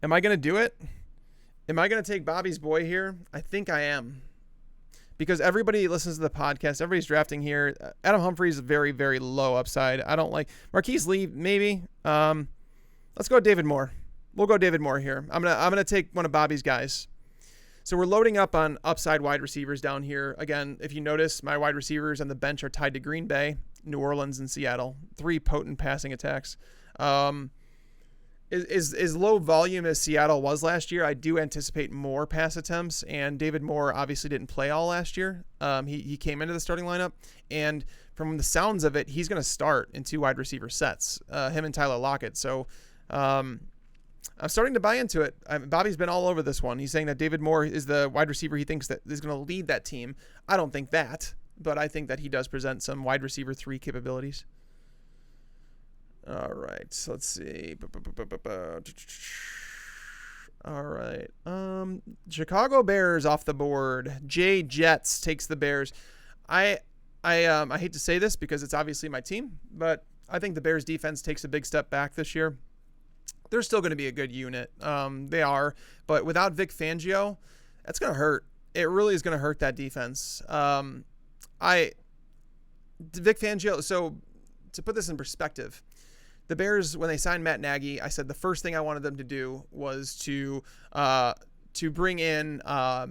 Am I going to do it? Am I going to take Bobby's boy here? I think I am. Because everybody listens to the podcast. Everybody's drafting here. Adam Humphries is very, very low upside. I don't like Marquise Lee, maybe. Let's go David Moore. We'll go David Moore here. I'm gonna take one of Bobby's guys. So we're loading up on upside wide receivers down here. Again, if you notice, my wide receivers on the bench are tied to Green Bay, New Orleans, and Seattle. 3 potent passing attacks. As low volume as Seattle was last year, I do anticipate more pass attempts, and David Moore obviously didn't play all last year. He came into the starting lineup, and from the sounds of it, he's going to start in 2 wide receiver sets, him and Tyler Lockett. So I'm starting to buy into it. Bobby's been all over this one. He's saying that David Moore is the wide receiver he thinks that is going to lead that team. I don't think that, but I think that he does present some wide receiver 3 capabilities. All right, so let's see. All right. Chicago Bears off the board. Jay Jets takes the Bears. I hate to say this because it's obviously my team, but I think the Bears defense takes a big step back this year. They're still going to be a good unit. They are, but without Vic Fangio, that's going to hurt. It really is going to hurt that defense. Vic Fangio. So to put this in perspective, the Bears, when they signed Matt Nagy, I said the first thing I wanted them to do was to bring back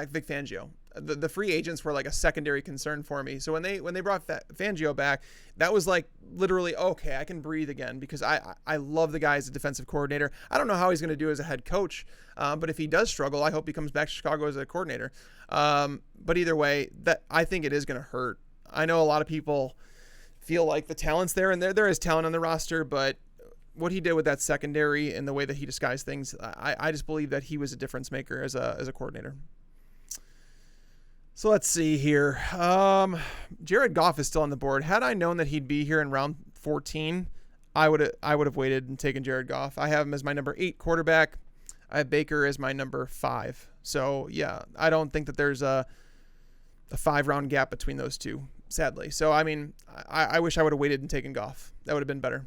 Vic Fangio. The free agents were like a secondary concern for me. So when they brought Fangio back, that was like literally, okay, I can breathe again because I love the guy as a defensive coordinator. I don't know how he's going to do as a head coach, but if he does struggle, I hope he comes back to Chicago as a coordinator. But either way, that I think it is going to hurt. I know a lot of people feel like the talent's there, and there is talent on the roster, but what he did with that secondary and the way that he disguised things, I just believe that he was a difference maker as a coordinator. So let's see here. Jared Goff is still on the board. Had I known that he'd be here in round 14, I would have waited and taken Jared Goff. I have him as my number 8 quarterback. I have Baker as my number 5. So yeah, I don't think that there's a 5-round gap between those two, sadly. So I mean, I wish I would have waited and taken Goff. That would have been better.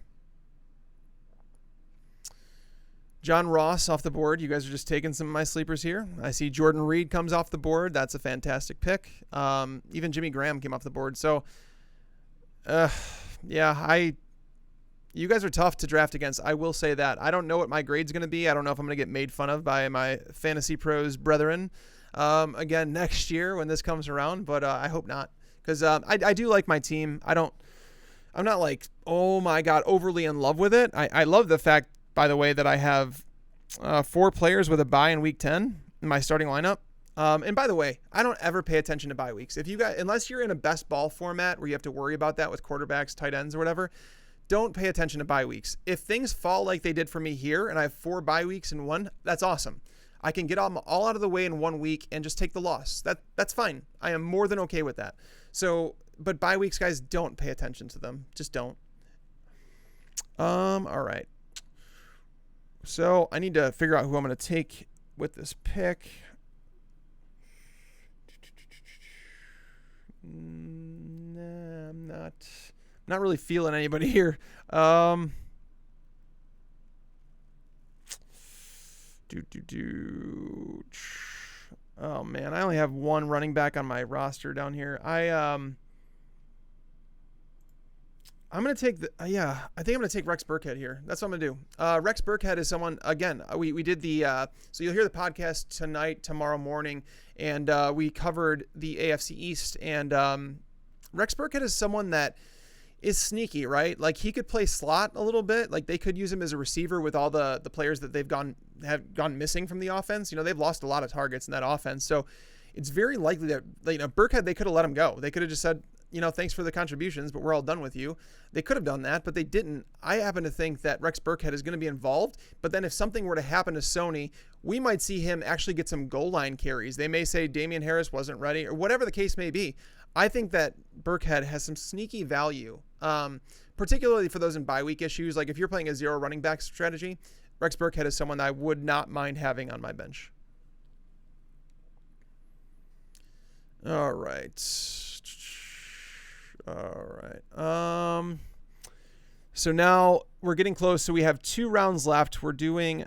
John Ross off the board. You guys are just taking some of my sleepers here. I see Jordan Reed comes off the board. That's a fantastic pick. Even Jimmy Graham came off the board. So, yeah, You guys are tough to draft against. I will say that. I don't know what my grade's going to be. I don't know if I'm going to get made fun of by my FantasyPros brethren again next year when this comes around, but I hope not, because I do like my team. I'm not like, oh my God, overly in love with it. I love the fact, by the way, that I have 4 players with a bye in week 10 in my starting lineup. And by the way, I don't ever pay attention to bye weeks. If you guys, unless you're in a best ball format where you have to worry about that with quarterbacks, tight ends, or whatever, don't pay attention to bye weeks. If things fall like they did for me here and I have 4 bye weeks in one, that's awesome. I can get all out of the way in 1 week and just take the loss. That's fine. I am more than okay with that. So, but bye weeks, guys, don't pay attention to them. Just don't. All right. So I need to figure out who I'm going to take with this pick. Nah, I'm not really feeling anybody here. Oh man, I only have 1 running back on my roster down here. I'm going to take I think I'm going to take Rex Burkhead here. That's what I'm going to do. Rex Burkhead is someone, again, we did so you'll hear the podcast tomorrow morning, and we covered the AFC East, and Rex Burkhead is someone that is sneaky, right? Like, he could play slot a little bit. Like, they could use him as a receiver with all the players that have gone missing from the offense. You know, they've lost a lot of targets in that offense. So it's very likely that, Burkhead, they could have let him go. They could have just said, thanks for the contributions, but we're all done with you. They could have done that, but they didn't. I happen to think that Rex Burkhead is going to be involved, but then if something were to happen to Sony, we might see him actually get some goal line carries. They may say Damian Harris wasn't ready, or whatever the case may be. I think that Burkhead has some sneaky value, particularly for those in bye week issues. Like, if you're playing a 0 running back strategy, Rex Burkhead is someone that I would not mind having on my bench. All right. So now we're getting close. So we have 2 rounds left. We're doing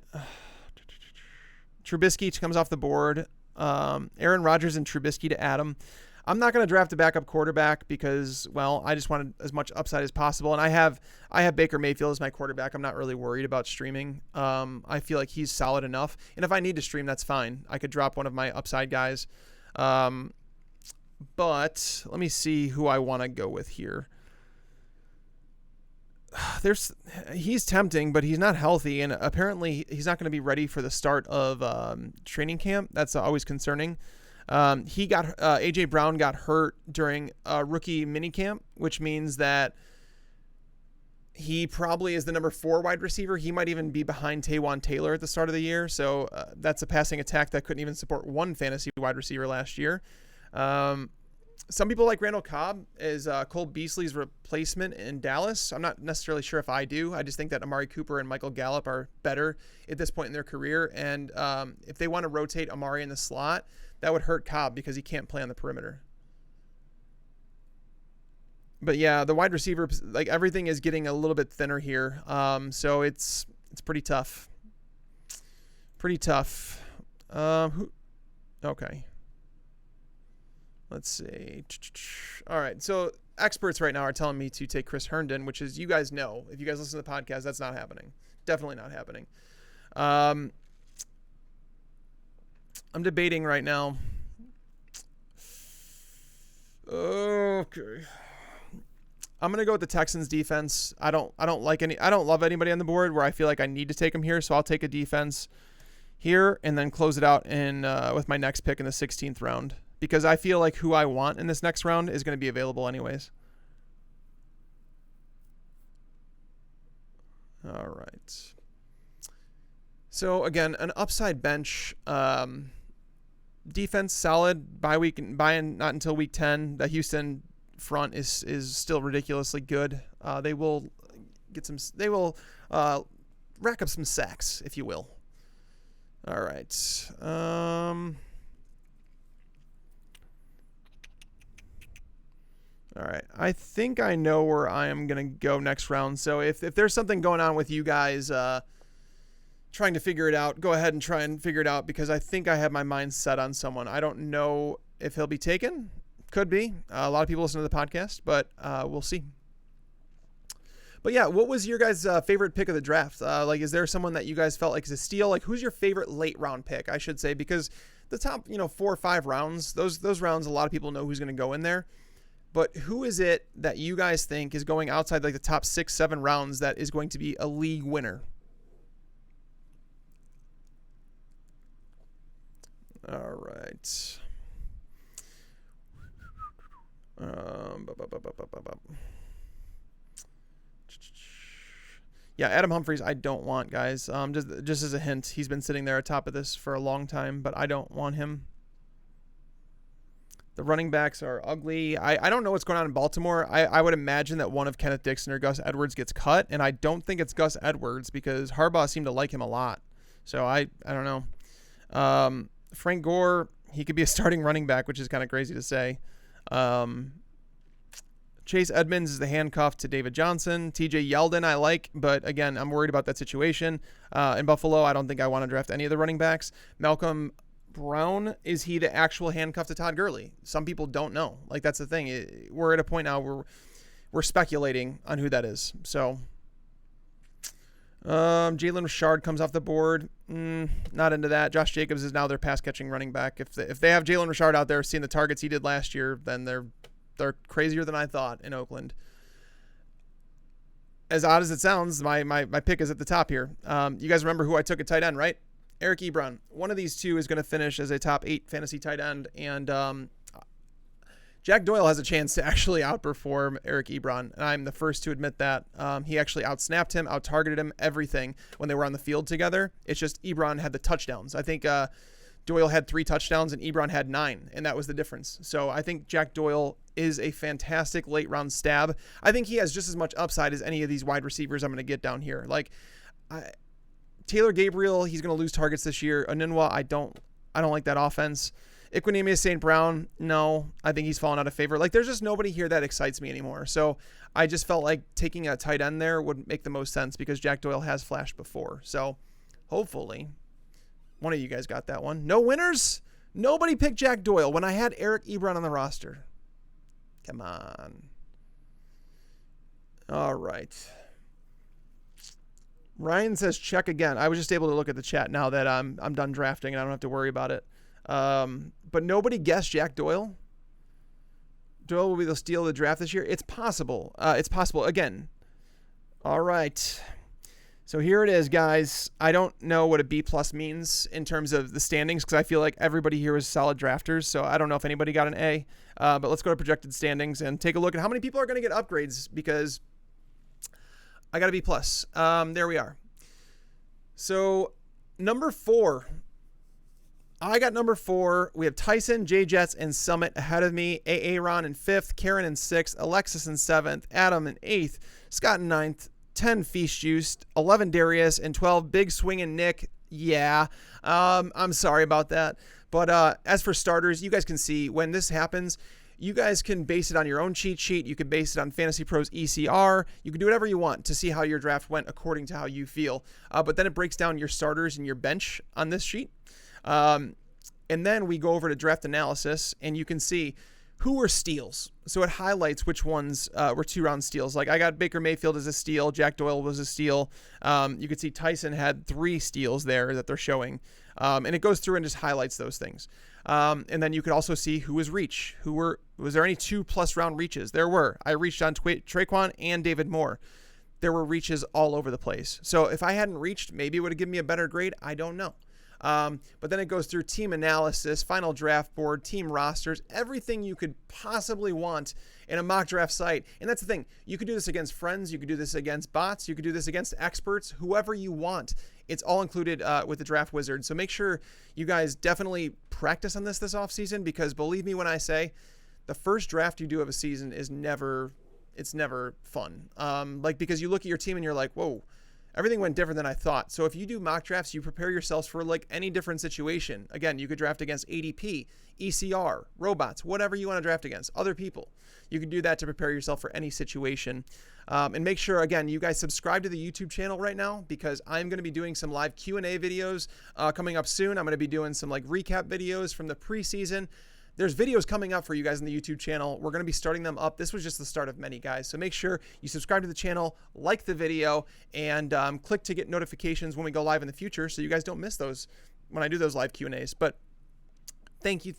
Trubisky comes off the board. Aaron Rodgers and Trubisky to Adam. I'm not going to draft a backup quarterback because, well, I just wanted as much upside as possible. And I have Baker Mayfield as my quarterback. I'm not really worried about streaming. I feel like he's solid enough. And if I need to stream, that's fine. I could drop one of my upside guys. But let me see who I want to go with here. He's tempting, but he's not healthy, and apparently he's not going to be ready for the start of training camp. That's always concerning. AJ Brown got hurt during rookie minicamp, which means that he probably is the number 4 wide receiver. He might even be behind Taywan Taylor at the start of the year. So that's a passing attack that couldn't even support 1 fantasy wide receiver last year. Some people like Randall Cobb as Cole Beasley's replacement in Dallas. I'm not necessarily sure if I do. I just think that Amari Cooper and Michael Gallup are better at this point in their career. And if they want to rotate Amari in the slot, that would hurt Cobb because he can't play on the perimeter. But yeah, the wide receiver, like, everything is getting a little bit thinner here. So it's pretty tough. Okay. Let's see. All right. So experts right now are telling me to take Chris Herndon, which is, you guys know, if you guys listen to the podcast, that's not happening. Definitely not happening. I'm debating right now. Okay. I'm going to go with the Texans defense. I don't love anybody on the board where I feel like I need to take them here. So I'll take a defense here and then close it out with my next pick in the 16th round, because I feel like who I want in this next round is going to be available anyways. All right. So again, an upside bench, defense solid. Bye-in not until week 10. The Houston front is still ridiculously good. They will rack up some sacks, if you will. All right. All right. I think I know where I am going to go next round. So if there's something going on with you guys trying to figure it out, go ahead and try and figure it out, because I think I have my mind set on someone. I don't know if he'll be taken. Could be. A lot of people listen to the podcast, but we'll see. But yeah, what was your guys' favorite pick of the draft? Like, is there someone that you guys felt like is a steal? Like, who's your favorite late round pick, I should say? Because the top, 4 or 5 rounds, those rounds, a lot of people know who's going to go in there. But who is it that you guys think is going outside like the top 6, 7 rounds that is going to be a league winner? All right. Yeah, Adam Humphries, I don't want, guys. Just as a hint, he's been sitting there atop of this for a long time, but I don't want him. The running backs are ugly. I don't know what's going on in Baltimore. I would imagine that one of Kenneth Dixon or Gus Edwards gets cut, and I don't think it's Gus Edwards because Harbaugh seemed to like him a lot. So I don't know. Frank Gore, he could be a starting running back, which is kind of crazy to say. Chase Edmonds is the handcuff to David Johnson. TJ Yeldon I like, but again, I'm worried about that situation. In Buffalo, I don't think I want to draft any of the running backs. Malcolm Brown, is he the actual handcuff to Todd Gurley? Some people don't know. Like, that's the thing. We're at a point now where we're speculating on who that is. So Jalen Richard comes off the board. Not into that. Josh Jacobs is now their pass catching running back. If they have Jalen Richard out there seeing the targets he did last year, then they're crazier than I thought in Oakland. As odd as it sounds, my pick is at the top here. You guys remember who I took at tight end, right? Eric Ebron. One of these two is going to finish as a top 8 fantasy tight end, and Jack Doyle has a chance to actually outperform Eric Ebron, and I'm the first to admit that. He actually outsnapped him, out-targeted him, everything when they were on the field together. It's just Ebron had the touchdowns. I think Doyle had 3 touchdowns and Ebron had 9, and that was the difference. So I think Jack Doyle is a fantastic late-round stab. I think he has just as much upside as any of these wide receivers I'm going to get down here. Like, Taylor Gabriel, he's going to lose targets this year. Onenwa, I don't like that offense. Equinemius St. Brown, no, I think he's fallen out of favor. Like, there's just nobody here that excites me anymore. So I just felt like taking a tight end there would make the most sense because Jack Doyle has flashed before. So hopefully one of you guys got that one. No winners? Nobody picked Jack Doyle when I had Eric Ebron on the roster. Come on. All right. Ryan says check again. I was just able to look at the chat now that I'm done drafting and I don't have to worry about it. But nobody guessed Jack Doyle. Doyle will be the steal of the draft this year. It's possible. It's possible again. All right. So here it is, guys. I don't know what a B+ means in terms of the standings because I feel like everybody here is solid drafters. So I don't know if anybody got an A. But let's go to projected standings and take a look at how many people are going to get upgrades because I got a B+. There we are. So number 4. I got number 4. We have Tyson, J-Jets, and Summit ahead of me. Aaron in 5th, Karen in 6th, Alexis in 7th, Adam in 8th, Scott in 9th, 10 Feast Juiced, 11 Darius, and 12 Big Swing and Nick. Yeah, I'm sorry about that. But as for starters, you guys can see when this happens, you guys can base it on your own cheat sheet. You can base it on FantasyPros ECR. You can do whatever you want to see how your draft went according to how you feel. But then it breaks down your starters and your bench on this sheet. And then we go over to draft analysis and you can see who were steals. So it highlights which ones were 2-round steals. Like I got Baker Mayfield as a steal. Jack Doyle was a steal. You could see Tyson had 3 steals there that they're showing. And it goes through and just highlights those things. And then you could also see who was reach. Was there any 2+ round reaches? There were. I reached on Traquan and David Moore. There were reaches all over the place. So if I hadn't reached, maybe it would have given me a better grade. I don't know. But then it goes through team analysis, final draft board, team rosters, everything you could possibly want in a mock draft site. And that's the thing. You could do this against friends. You could do this against bots. You could do this against experts, whoever you want. It's all included with the Draft Wizard. So make sure you guys definitely practice on this offseason because believe me when I say the first draft you do of a season is never fun. Because you look at your team and you're like, whoa, everything went different than I thought. So if you do mock drafts, you prepare yourselves for like any different situation. Again, you could draft against ADP, ECR, robots, whatever you want to draft against, other people. You can do that to prepare yourself for any situation. And make sure, again, you guys subscribe to the YouTube channel right now because I'm going to be doing some live Q&A videos coming up soon. I'm going to be doing some like recap videos from the preseason. there's videos coming up for you guys in the YouTube channel. We're going to be starting them up. This was just the start of many, guys. So make sure you subscribe to the channel, like the video, and click to get notifications when we go live in the future so you guys don't miss those when I do those live Q&As. But thank you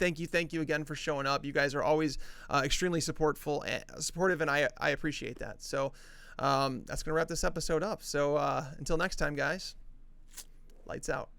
again for showing up. You guys are always extremely supportive, and I appreciate that. So that's going to wrap this episode up. So until next time, guys, lights out.